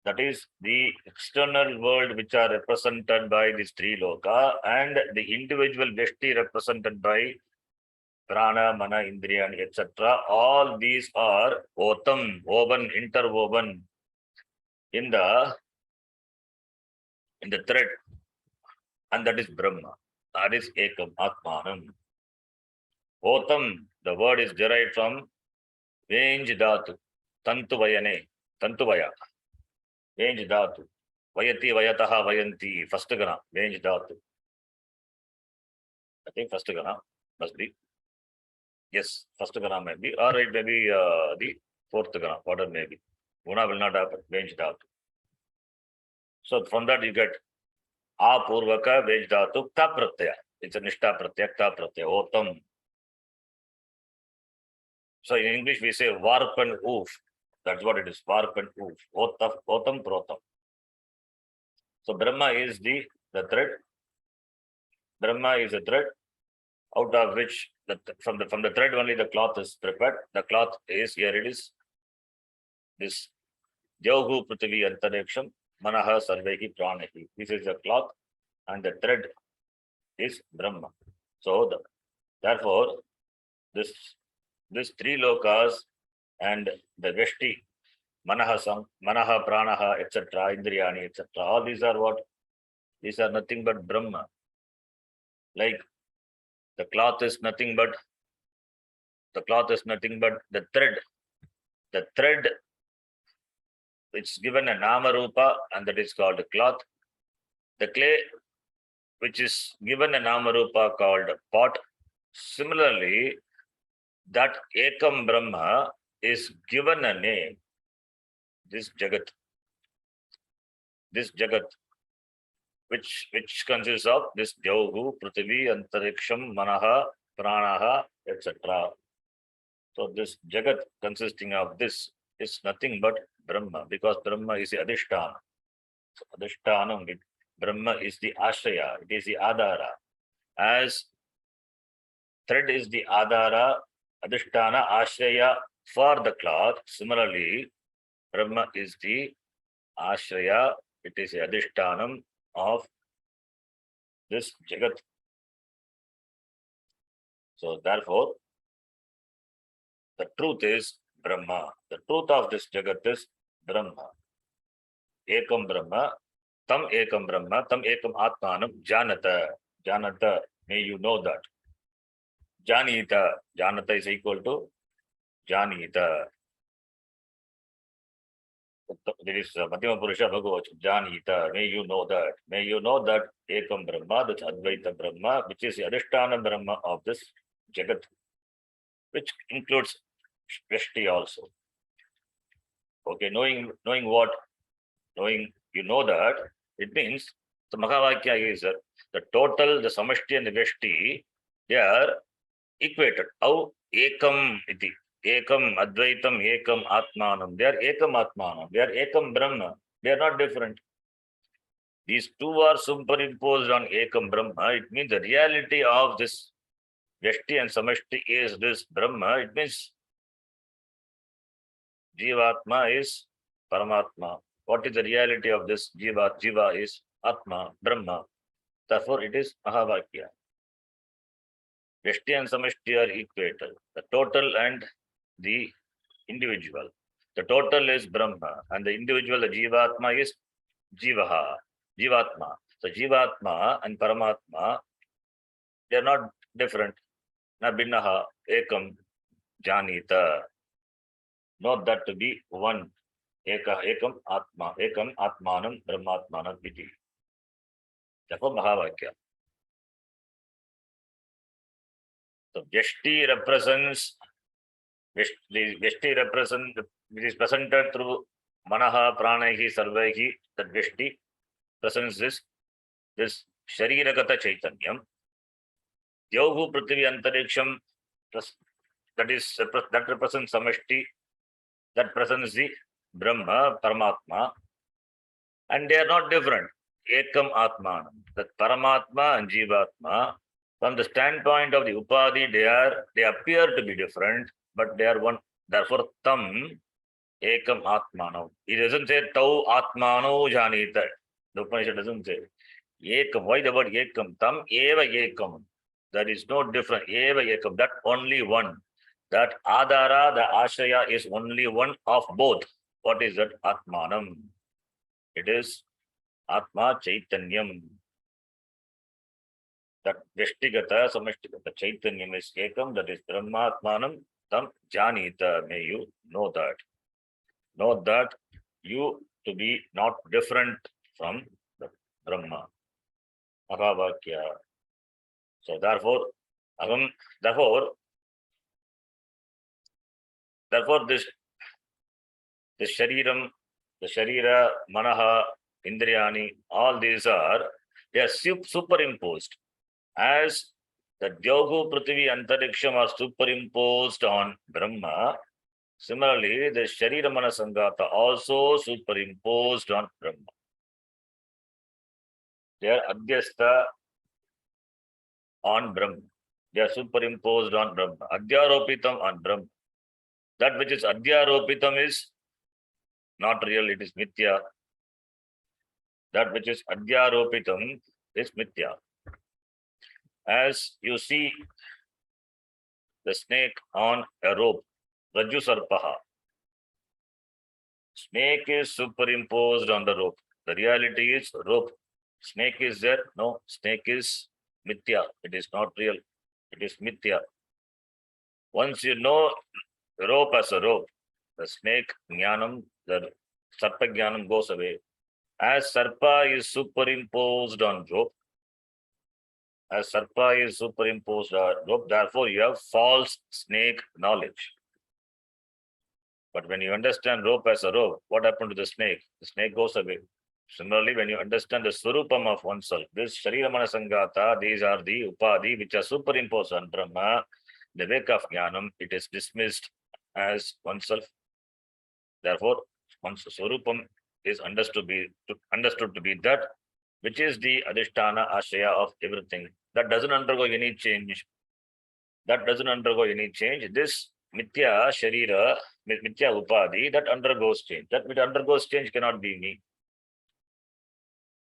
That is the external world which are represented by these three loka, and the individual Vyashti represented by Prana, Mana, Indriya, etc. All these are Otam, woven, interwoven in the thread, and that is Brahma. That is Ekam Atmanam. Otam, the word is derived from Venj Dhatu, Tantuvayane, Tantuvaya, Venj Dhatu, Vayati, Vayataha, Vayanti, first gana, Venj Dhatu. I think first gana must be. Yes, first gana may be, or it may be the fourth gana, whatever may be. Guna will not happen, Venj Dhatu. So from that you get Apurvaka, Venj Dhatu, Ta Pratyaya. It's a Nishta Pratyaya, Ta Pratyaya, Otam. So in English we say warp and woof. That's what it is, warp and woof. Otam Protam. So Brahma is the thread. Brahma is a thread out of which from the thread only the cloth is prepared. The cloth is, here it is, this Jauhu Prithvi Antariksham Manaha Sarvehi Pranahi. This is the cloth and the thread is Brahma. So therefore this three lokas and the Vyashti, Manaha, Pranaha, etc., Indriyani, etc. All these are what? These are nothing but Brahma. Like the cloth is nothing but the thread. The thread, it's given a Nama Rupa, and that is called cloth. The clay, which is given a Nama Rupa called pot. Similarly, that Ekam Brahma is given a name, this Jagat, which consists of this Jauhu, Prithvi, Antariksham, Manaha, Pranaha, etc. So this Jagat consisting of this is nothing but Brahma, because Brahma is the Adhisthana. So Adhishtanam, Brahma is the Ashraya, it is the Adhara. As thread is the Adhara, Adhisthana, Ashraya for the cloth, similarly, Brahma is the Ashraya, it is the Adhishtanam of this Jagat. So therefore, the truth is Brahma. The truth of this Jagat is Brahma. Ekam Brahma, Tam Ekam Brahma, Tam Ekam Atmanam, Janata. Janata, may you know that. Janita. Janata is equal to Janita. There is Madhyama Purusha Bhagavad, Janita, may you know that. May you know that Ekam Brahma, that's Advaita Brahma, which is the Adhisthana Brahma of this Jagat, which includes Vyashti also. Okay, knowing what? Knowing you know that, it means the Mahavakya is the total, the Samashti and the Vyashti, they are equated. How? Ekam iti. Ekam Advaitam, Ekam Atmanam. They are Ekam Atmanam. They are Ekam Brahma. They are not different. These two are superimposed on Ekam Brahma. It means the reality of this Vyashti and Samashti is this Brahma. It means Jivatma is Paramatma. What is the reality of this Jiva? Jiva is Atma, Brahma. Therefore, it is Mahavakya. Vyashti and Samashti are equated. The total and the individual. The total is Brahma, and the individual, the Jivatma, is Jivaha, Jivatma. So Jivatma and Paramatma, they are not different. Na binnaha, ekam, janita. Note that to be one. Ekam Atma, ekam Atmanam, Brahmatmanam iti. Therefore, Mahavakya. So Vyashti represents, Vyashti represents, it is presented through Manaha, Pranahi, Sarvaihi, that Vyashti presents this Shariragata Chaitanyam. Yogu Prithvi Antariksham, that represents Samashti, that presents the Brahma, Paramatma, and they are not different. Ekam Atmanam, that Paramatma and Jivatma, from the standpoint of the Upadhi, they appear to be different, but they are one. Therefore, Tam Ekam Atmanam. It doesn't say Tau Atmano Janita. The Upanishad doesn't say. Ekam. Why the word Ekam? Tam Eva Ekam. There is no different. Eva Ekam. That only one. That Adara, the Ashraya, is only one of both. What is that? Atmanam. It is Atma Chaitanyam. That Vyashtigata, Samashtigata Chaitanyam is Ekam. That is Brahmatmanam. Tam Janita. May you know that. Know that you to be not different from the Brahma. Mahavakya. So therefore, therefore this Shariram, the Sharira, Manaha, Indriyani, all these they are superimposed. As the Yogu, Prithvi, Antariksham are superimposed on Brahma, similarly, the Sharira Mana Sangata also superimposed on Brahma. They are Adhyastha on Brahma. They are superimposed on Brahma. Adhyaropitam on Brahma. That which is Adhyaropitam is not real, it is Mithya. That which is Adhyaropitam is Mithya. As you see the snake on a rope, Rajju Sarpaha. Snake is superimposed on the rope. The reality is rope. Snake is there? No, snake is Mithya. It is not real. It is Mithya. Once you know rope as a rope, the snake Jnanam, the Sarpa Jnanam goes away. As Sarpa is superimposed on rope, therefore you have false snake knowledge. But when you understand rope as a rope, what happened to the snake? The snake goes away. Similarly, when you understand the Swarupam of oneself, this Shariramana Sangata, these are the Upadhi which are superimposed on Brahma, the wake of Jnanam, it is dismissed as oneself. Therefore, one's Swarupam is understood to be that which is the Adhisthana Ashaya of everything. That doesn't undergo any change. This Mithya Sharira, Mithya Upadhi, that undergoes change. That which undergoes change cannot be me.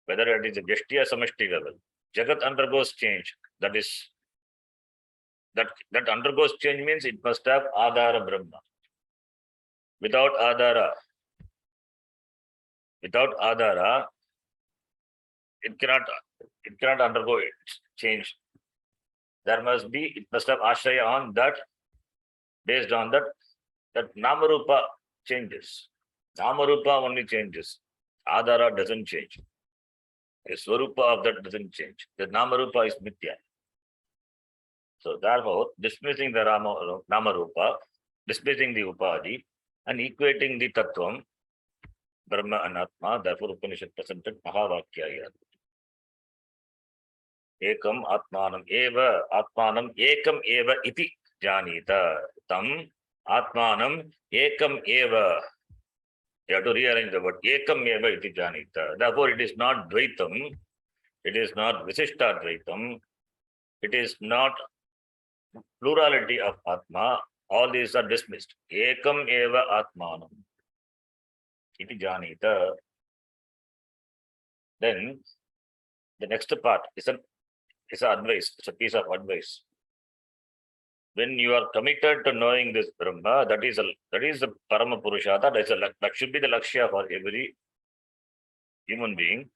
Whether it is a Vyashti or Samashti level, Jagat undergoes change. That undergoes change means it must have Adhara Brahma. Without Adhara, it cannot undergo change. There must be, it must have Ashraya on that. Based on that Namarupa changes. Namarupa only changes. Adhara doesn't change. The Swarupa of that doesn't change. The Namarupa is Mithya. So therefore, dismissing the Namarupa, dismissing the Upadhi, and equating the Tattvam, Brahma and Atma, therefore Upanishad presented Mahavakya here. Ekam Atmanam Ekam Eva iti Janita. Tam Atmanam Ekam Eva. You have to rearrange the word. Ekam Eva iti Janita. Therefore, it is not Dvaitam. It is not Visishta Dvaitam. It is not plurality of Atma. All these are dismissed. Ekam Eva Atmanam iti Janita. Then the next part is an advice. It's a piece of advice. when you are committed to knowing this Brahma, that is the Parama Purusha. That should be the Lakshya for every human being.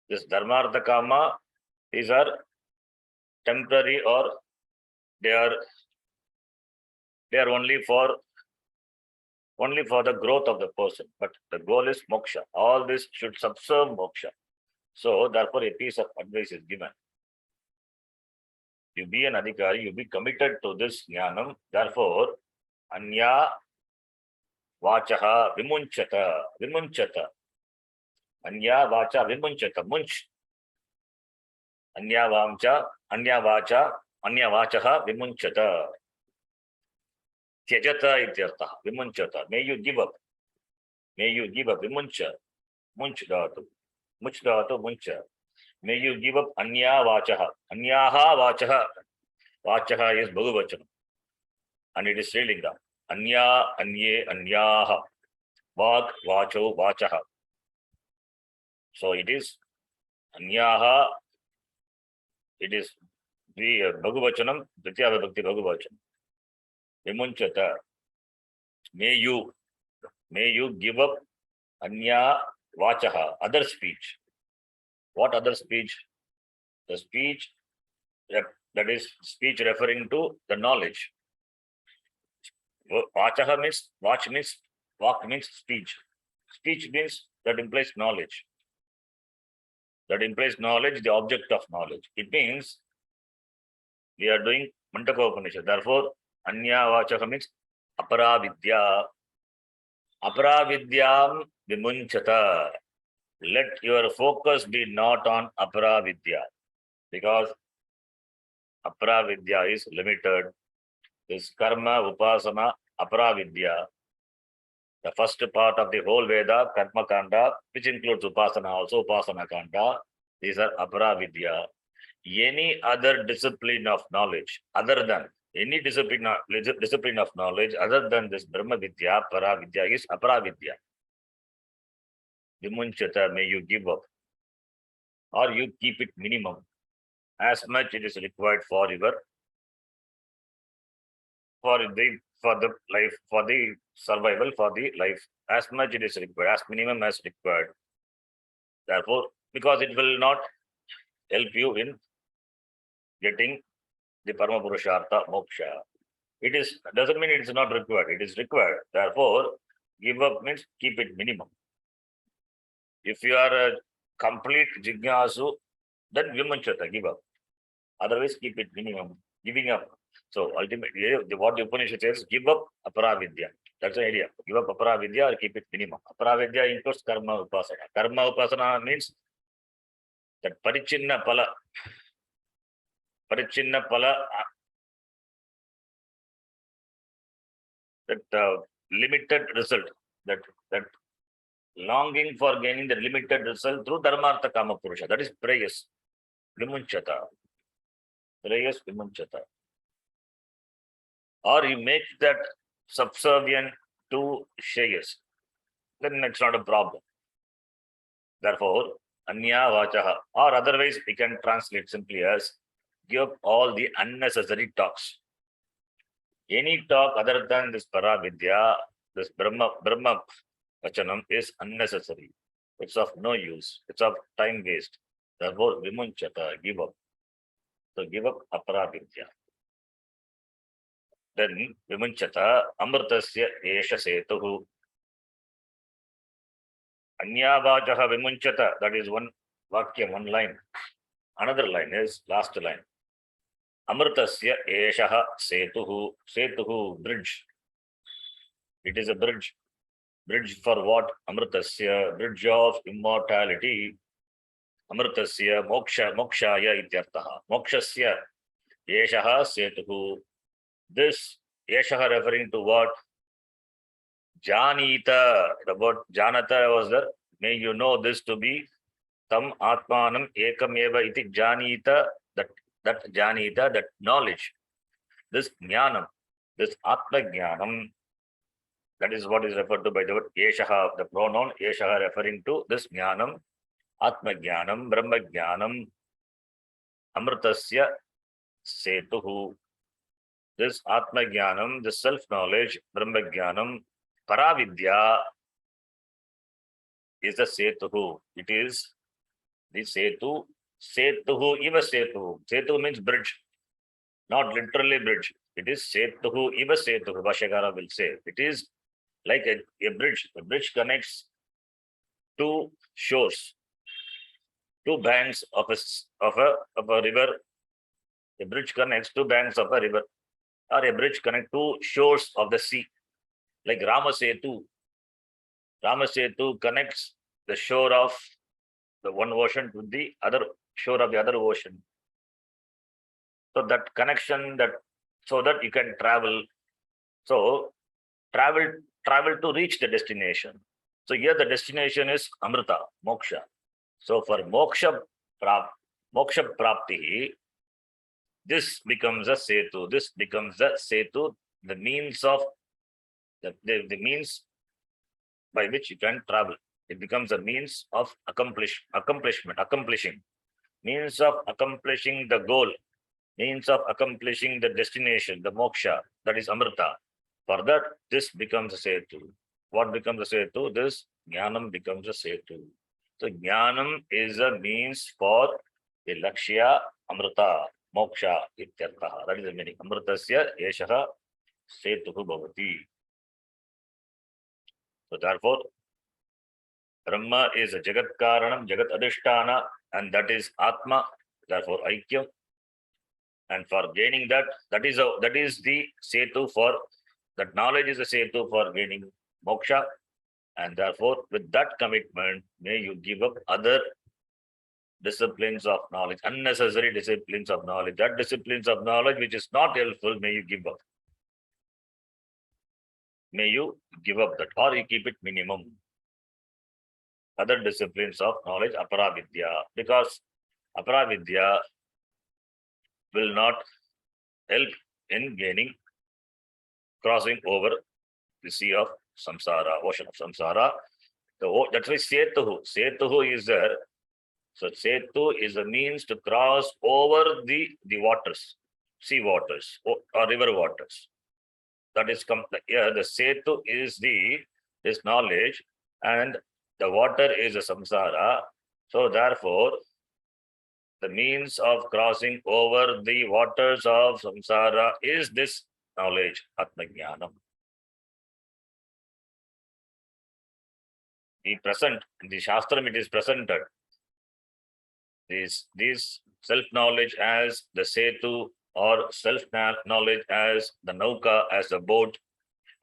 This Dharmartha Kama, these are temporary, or they are only for the growth of the person. But the goal is moksha. All this should subserve moksha. So therefore, a piece of advice is given. You be an adhikari, you be committed to this jnanam. Therefore, anya vachaha vimunchata. Anya vacha vimunchata, munch. Anya vachaha vimunchata. Tyajata ityartha, vimunchata. May you give up. Vimuncha. Munch dhatu, muncha. May you give up anya vachaha. Anyaha vachaha. Vachaha is Bhagavachanam. And it is Srilinga. Anya, anye, anyaha. Vak, vacho, vachaha. So it is anyaha. It is the Bhagavachanam, Dritya Vibhakti Bhagavachanam. Vimunchata. May you give up anya vachaha, other speech. What other speech? The speech that is speech referring to the knowledge. Vachaha means vak means speech. Speech means that implies knowledge. That implies knowledge, the object of knowledge. It means we are doing Mundaka Upanishad. Therefore, anya vachaha means aparavidya. Aparavidyam vimunchata. Let your focus be not on aparavidya, because aparavidya is limited. This karma, upasana, aparavidya, the first part of the whole Veda, karma kanda, which includes upasana also, upasana kanda, these are aparavidya. Any other discipline of knowledge, other than any discipline of knowledge, other than this Brahma Vidya, Paravidya is aparavidya. Vimunchata, may you give up, or you keep it minimum, as much it is required for the life, for the survival, for the life, as much it is required, as minimum as required. Therefore, because it will not help you in getting the Parama Purushartha moksha. It doesn't mean it is not required. It is required. Therefore, give up means keep it minimum. If you are a complete jignasu, then vimunchata, give up. Otherwise, keep it minimum, giving up. So ultimately, what the Upanishad says, give up aparavidya. That's the idea. Give up aparavidya or keep it minimum. Aparavidya includes karma upasana. Karma upasana means that parichinna pala, that limited result, that longing for gaining the limited result through dharmartha kama purusha. That is prayers. Vimunchata. Prayers vimunchata. Or you make that subservient to shreyas, then it's not a problem. Therefore, anya vachaha, or otherwise we can translate simply as give up all the unnecessary talks. Any talk other than this paravidya, this Brahma vachanam is unnecessary. It's of no use. It's of time waste. Therefore, vimunchata, give up. So give up aparavidya. Then vimunchata amritasya esha setuhu. Anya vachaha vimunchata. That is one vakyam, one line. Another line is last line. Amritasya eshaha setuhu. Setuhu, bridge. It is a bridge. Bridge for what? Amritasya, bridge of immortality. Amritasya mokshaya ityartaha. Mokshasya eshaha setuhu. This eshaha referring to what? Janita. The word janata was there. May you know this to be tam atmanam ekam eva iti janita. That janita, that knowledge. This jnanam, this atma jnanam, that is what is referred to by the word eshaha, the pronoun eshaha referring to this jnanam, atma jnanam, brahma jnanam, amritasya setuhu. this Atma Jnanam, this self-knowledge, Brahma Jnanam, Paravidya is the Setuhu. It is the Setu. Setuhu, Iva Setuhu. Setu means bridge, not literally bridge. It is Setuhu, Iva Setuhu, Bhashyakara will say. It is like a bridge. The bridge connects two shores, two banks of a river. A bridge connects two banks of a river, or a bridge connects two shores of the sea, like Ramasetu. Ramasetu connects the shore of the one ocean to the other shore of the other ocean. So that connection, that so that you can travel. So travel to reach the destination. So here the destination is Amrita, moksha. So for moksha prapti, this becomes a setu. This becomes a setu, the means of the means by which you can travel. It becomes a means of accomplishing, means of accomplishing the goal, means of accomplishing the destination, the moksha, that is Amrita. For that, this becomes a setu. What becomes a setu? This jnanam becomes a setu. So jnanam is a means for a lakshya Amrita, moksha ityartha. That is the meaning. Amritasya eshaha setuhu bhavati. So therefore, Brahma is a Jagat Karanam, Jagat Adhisthana, and that is Atma, therefore Aikyam. And for gaining that, that is the setu for, that knowledge is a setu for gaining moksha. And therefore, with that commitment, may you give up other disciplines of knowledge, unnecessary disciplines of knowledge. That disciplines of knowledge which is not helpful, may you give up. May you give up that, or you keep it minimum. Other disciplines of knowledge, Aparavidya, because Aparavidya will not help in gaining, crossing over the sea of samsara, ocean of samsara. That's why Setuhu is there. So Setu is a means to cross over the waters, sea waters or river waters. That is here the Setu is this knowledge, and the water is a samsara. So therefore, the means of crossing over the waters of samsara is this knowledge, Atma Jnanam. The present, in the Shastram it is presented. This self-knowledge as the Setu, or self-knowledge as the Nauka, as the boat,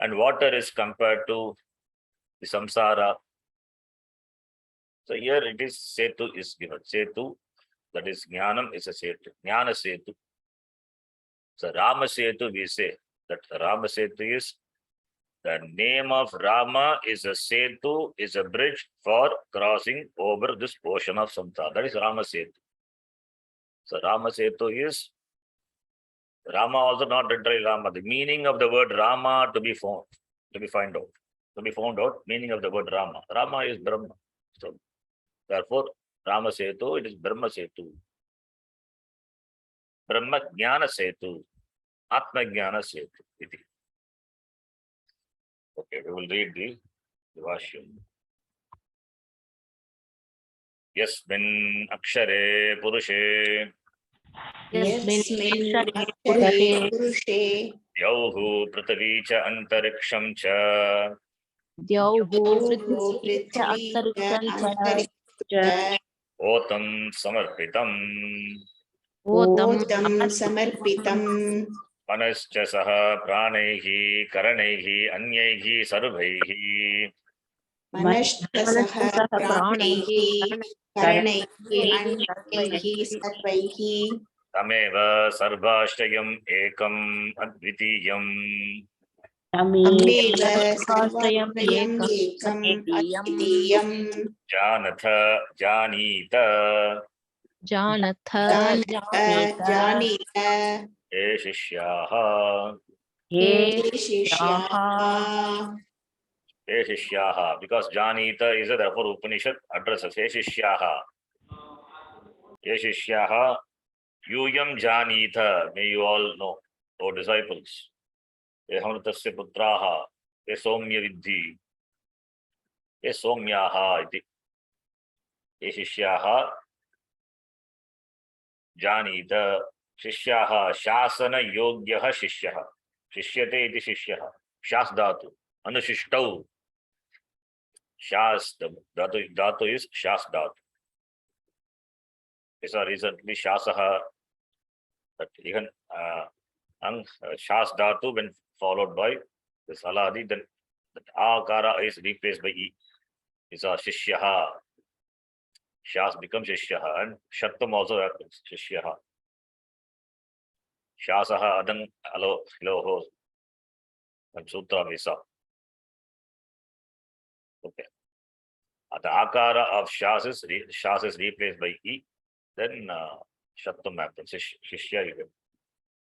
and water is compared to the samsara. So here it is Setu is given. Setu, that is Jnanam, is a Setu. Jnana Setu. So Rama Setu, we say that Rama Setu is the name of Rama, is a Setu, is a bridge for crossing over this ocean of samsara. That is Rama Setu. So Rama Setu is Rama, also not literally Rama. The meaning of the word Rama to be found out. Meaning of the word Rama. Rama is Brahma. So therefore, Rama Setu, it is Brahma Setu. Brahma Jnana Setu. Atma Jnana Setu. Okay, we will read the Vashyam. Yasmin Akshare Purushe यस्मिन् अक्षरे पुरुषे Yauhu Prithvi cha Antariksham cha द्यौः भूः पृथिवी च पृथ्वी च अन्तरिक्षं अन्तरिक्षं च च Otam Samarpitam ओतं ओतं समर्पितं Manascha Saha Pranaihi Karanaihi Anyaihi Sarvaihi मनश्च सह मनश्च सह प्राणैः प्राणैः करणैः करणैः अन्यैः सर्वैः सर्वैः Tameva Sarvashayam Ekam Advitiyam तमेव सर्वाश्रयम् सर्वाश्रयम् एकम् एकम् अद्वितीयम् अद्वितीयम् Janatha Janita जानथ जानत जानीत जानीत Eshishyaha हे हे शिष्याः Eshishyaha, because Janita is a therefore Upanishad addresses Eshishyaha. Eshishyaha Yuyam Janita, may you all know. O disciples, Ehamritasya putraha, E somya vidhi, E somyaha iti, E shishyaha janita, shishyaha shasana yogyaha shishyaha, shishyate iti shishyaha, shas dhatu, anushishtau, shas, the dhatu is shas dhatu. These are recently shasaha, but even shas dhatu when followed by this aladi, then the akara is replaced by e. These are shishyaha. Shas becomes shishyaha, and shattam also happens. Shishyaha. Shasaha adang alo loho and sutra visa. Okay. The akara of shas is replaced by e. Then shattam happens. Shishya you get.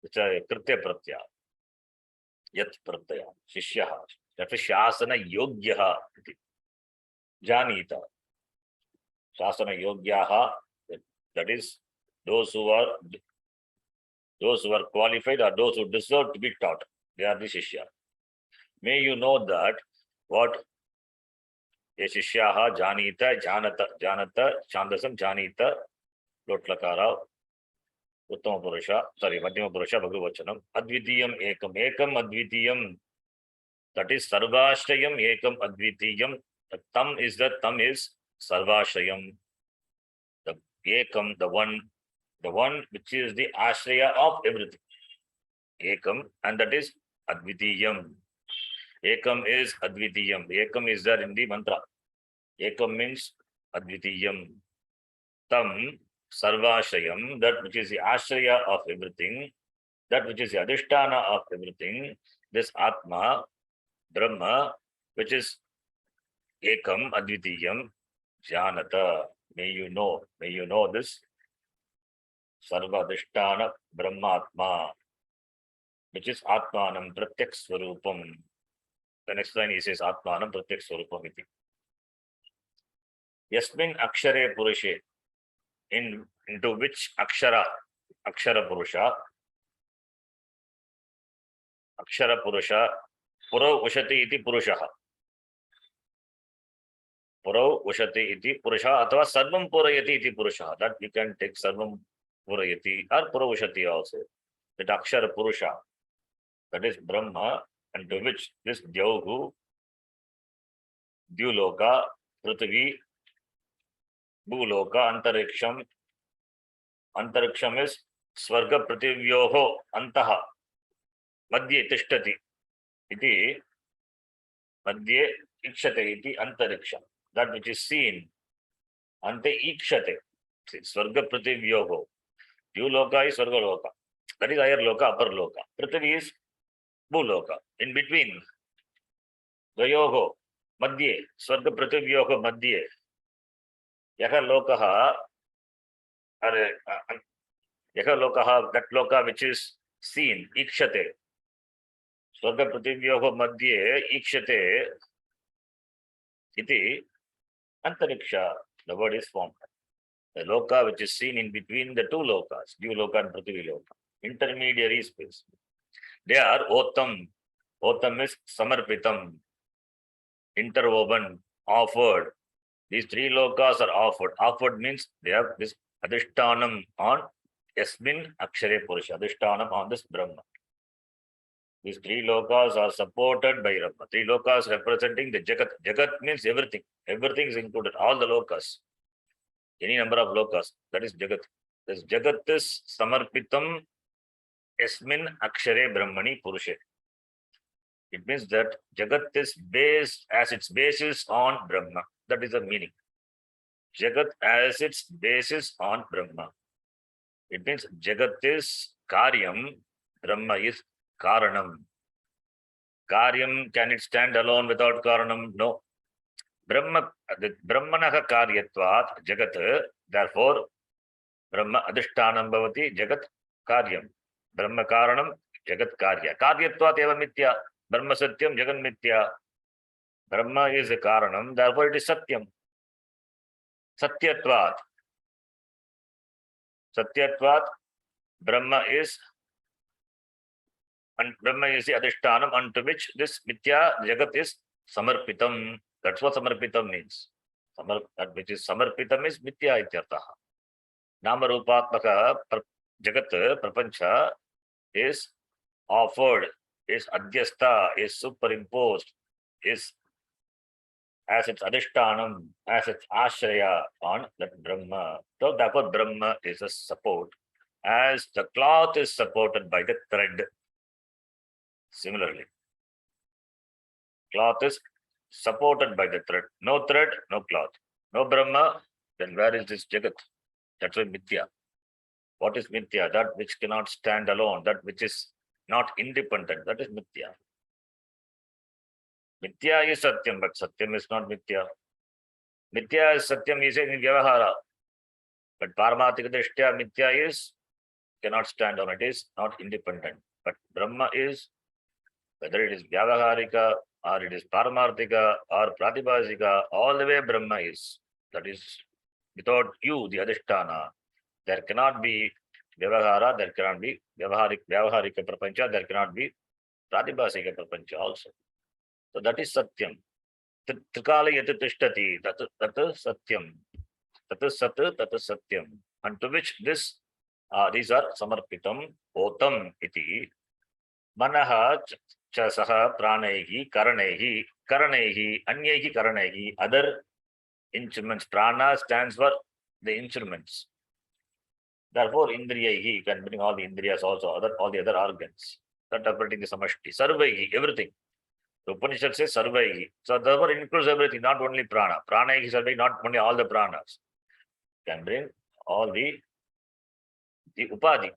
It's a kritya pratyaya. Yat pratyaya. Shishyaha. That is shasana yogyaha. Janita. Shasana yogyaha. That is those who are qualified or those who deserve to be taught. They are the shishya. May you know that what ye shishyaha janita, janata, chandasam janita, lotlakara, uttama purusha, madhyama purusha, bhagavachanam, advitiyam ekam advitiyam, that is sarvashrayam ekam advitiyam, the tam is sarvashrayam, the ekam, the one which is the ashraya of everything. Ekam, and that is advitiyam. Ekam is advitiyam. Ekam is there in the mantra. Ekam means advitiyam. Tam sarvashrayam, that which is the ashraya of everything, that which is the adhisthana of everything. This Atma, Brahma, which is Ekam advitiyam, Janata. May you know this Sarva adhisthana Brahmatma, which is Atmanam Pratyak Swarupam. The next line he says Atmanam Pratyak Swarupam iti. Yasmin Akshare Purushe, into which Akshara Purusha, Purav Ushati iti Purushaha. Purav Ushati iti Purusha, atava Sarvam Purayati iti Purusha. That you can take Sarvam Purayati or Purav Ushati also. That Akshara Purusha, that is Brahma, and to which this Dyauhu, Dyuloka, Prithvi, Bhuloka, Antariksham is Swarga Prithivyoho Antaha, Madhye Tishtati, iti, Madhye Ikshate iti Antariksham, that which is seen, Ante Ikshate, Swarga Prithivyoho, Dyuloka is Swarga Loka, that is higher Loka, upper Loka, Prithvi is Bhuloka, in between, Dvayoho, Madhye, Swarga Prithivyoho Madhye, Yaha Lokaha, that Loka which is seen, Ikshate, Swarga Prithivyoho Madhye, Ikshate, iti, Antariksha, the word is formed. The Loka which is seen in between the two Lokas, Dyuloka and Prithvi Loka, intermediary space. They are Otam. Otam is Samarpitam, interwoven, offered. These three Lokas are offered. Offered means they have this Adhishtanam on Yasmin Akshare Purusha, Adhishtanam on this Brahma. These three Lokas are supported by Brahma. Three Lokas representing the Jagat. Jagat means everything. Everything is included, all the Lokas. Any number of Lokas, that is Jagat. This Jagat is Samarpitam Yasmin Akshare Brahmani Purushe. It means that Jagat is based as its basis on Brahma. That is the meaning. Jagat as its basis on Brahma. It means Jagat is Karyam, Brahma is Karanam. Karyam, can it stand alone without Karanam? No. Brahmanaha Karyatvat Jagat, therefore Brahma Adhishtanam Bhavati Jagat Karyam. Brahma Karanam Jagat Karya. Karyatvat eva mitya. Brahma Satyam Jagan Mitya. Brahma is a Karanam, therefore it is Satyam. Satyatvat. Satyatvat, Brahma is and Brahma is the Adhishtanam unto which this Mithya Jagat is Samarpitam. That's what Samarpitam means. That which is Samarpitam is Mithya Ityartaha. Nama Rupatmaka Jagat Prapancha is offered, is Adhyastha, is superimposed, is as its Adhishtanam, as its Ashraya on that Brahma. So therefore Brahma is a support. As the cloth is supported by the thread. Similarly, cloth is supported by the thread. No thread, no cloth. No Brahma, then where is this Jagat? That's why Mithya. What is Mithya? That which cannot stand alone, that which is not independent, that is Mithya. Mithya is Satyam, but Satyam is not Mithya. Mithya is Satyam, is in Vyavahara. But Paramatika Drishtya, Mithya is cannot stand on, it is not independent. But Brahma is, whether it is Vyavaharika or it is Paramarthika or Pratibhasika, all the way Brahma is. That is, without you, the Adhisthana, there cannot be Vyavahara, there cannot be Vyavaharika Prapancha, there cannot be Pratibhasika Prapancha also. So that is Satyam. Trikala yati tishtati, that is Satyam. That is Sat, that is Satyam. And to which this, these are Samarpitam, Otam iti, Manaha Chasaha Pranaihi, Karanaihi, Anyaihi Karanaihi, other instruments. Prana stands for the instruments. Therefore, Indriyahi can bring all the Indriyas also, all the other organs. That operating the Samashti. Sarvaihi, everything. The Upanishad says Sarvaihi. So therefore includes everything, not only Prana. Pranaihi Sarvaihi, not only all the Pranas. Can bring all the Upadhi.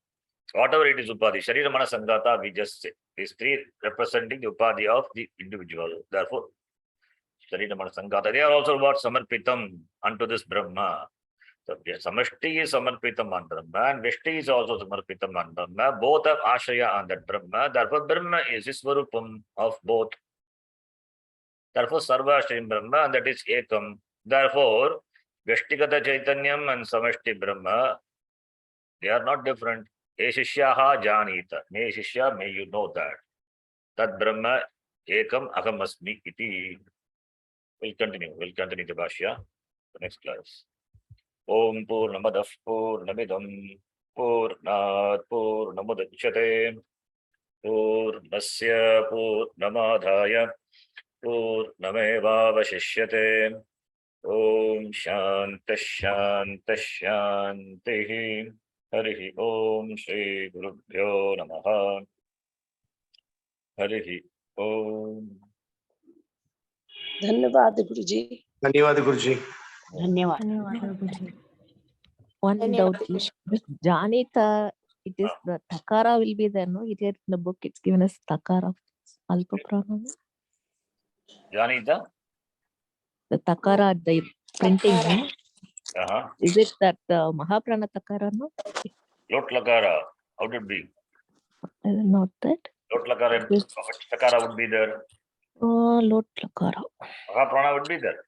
Whatever it is Upadhi. Sharira Mana Sangata, we just say. These three representing the Upadhi of the individual. Therefore, Sharira Mana Sangata. They are also what Samarpitam unto this Brahma. So Samashti is Samarpitam on Brahma, and Vishti is also Samarpitam on Brahma. Both have Ashraya on that Brahma. Therefore, Brahma is the Swarupam of both. Therefore, Sarva Ashrim Brahma, and that is Ekam. Therefore, Vyashtigata Chaitanyam and Samashti Brahma, they are not different. Eshishyaha Janita. May Shishya, may you know that. That Brahma Ekam Ahamasmi iti. We'll continue the Bhashya. The next class. Om Purnamadav Purnamidam Purnat Purnamudachyate Purnasya Purnamadhaya Purnamevavashishyate. Om Shanta Shanta Shanti. Harihi Om Shri Gurubhyo Namaha. Harihi Om. धन्यवाद गुरुजी. धन्यवाद गुरुजी. धन्यवाद. One doubt is Janita, it is the Takara will be there, no? It is in the book, it's given as Takara, Alpa Pranam. Janita? The Takara, the printing, no? Is it that Mahaprana Takara, no? Lot Lakara, how would it be? Not that. Lot Lakara, Takara would be there. Lot Lakara. Mahaprana would be there.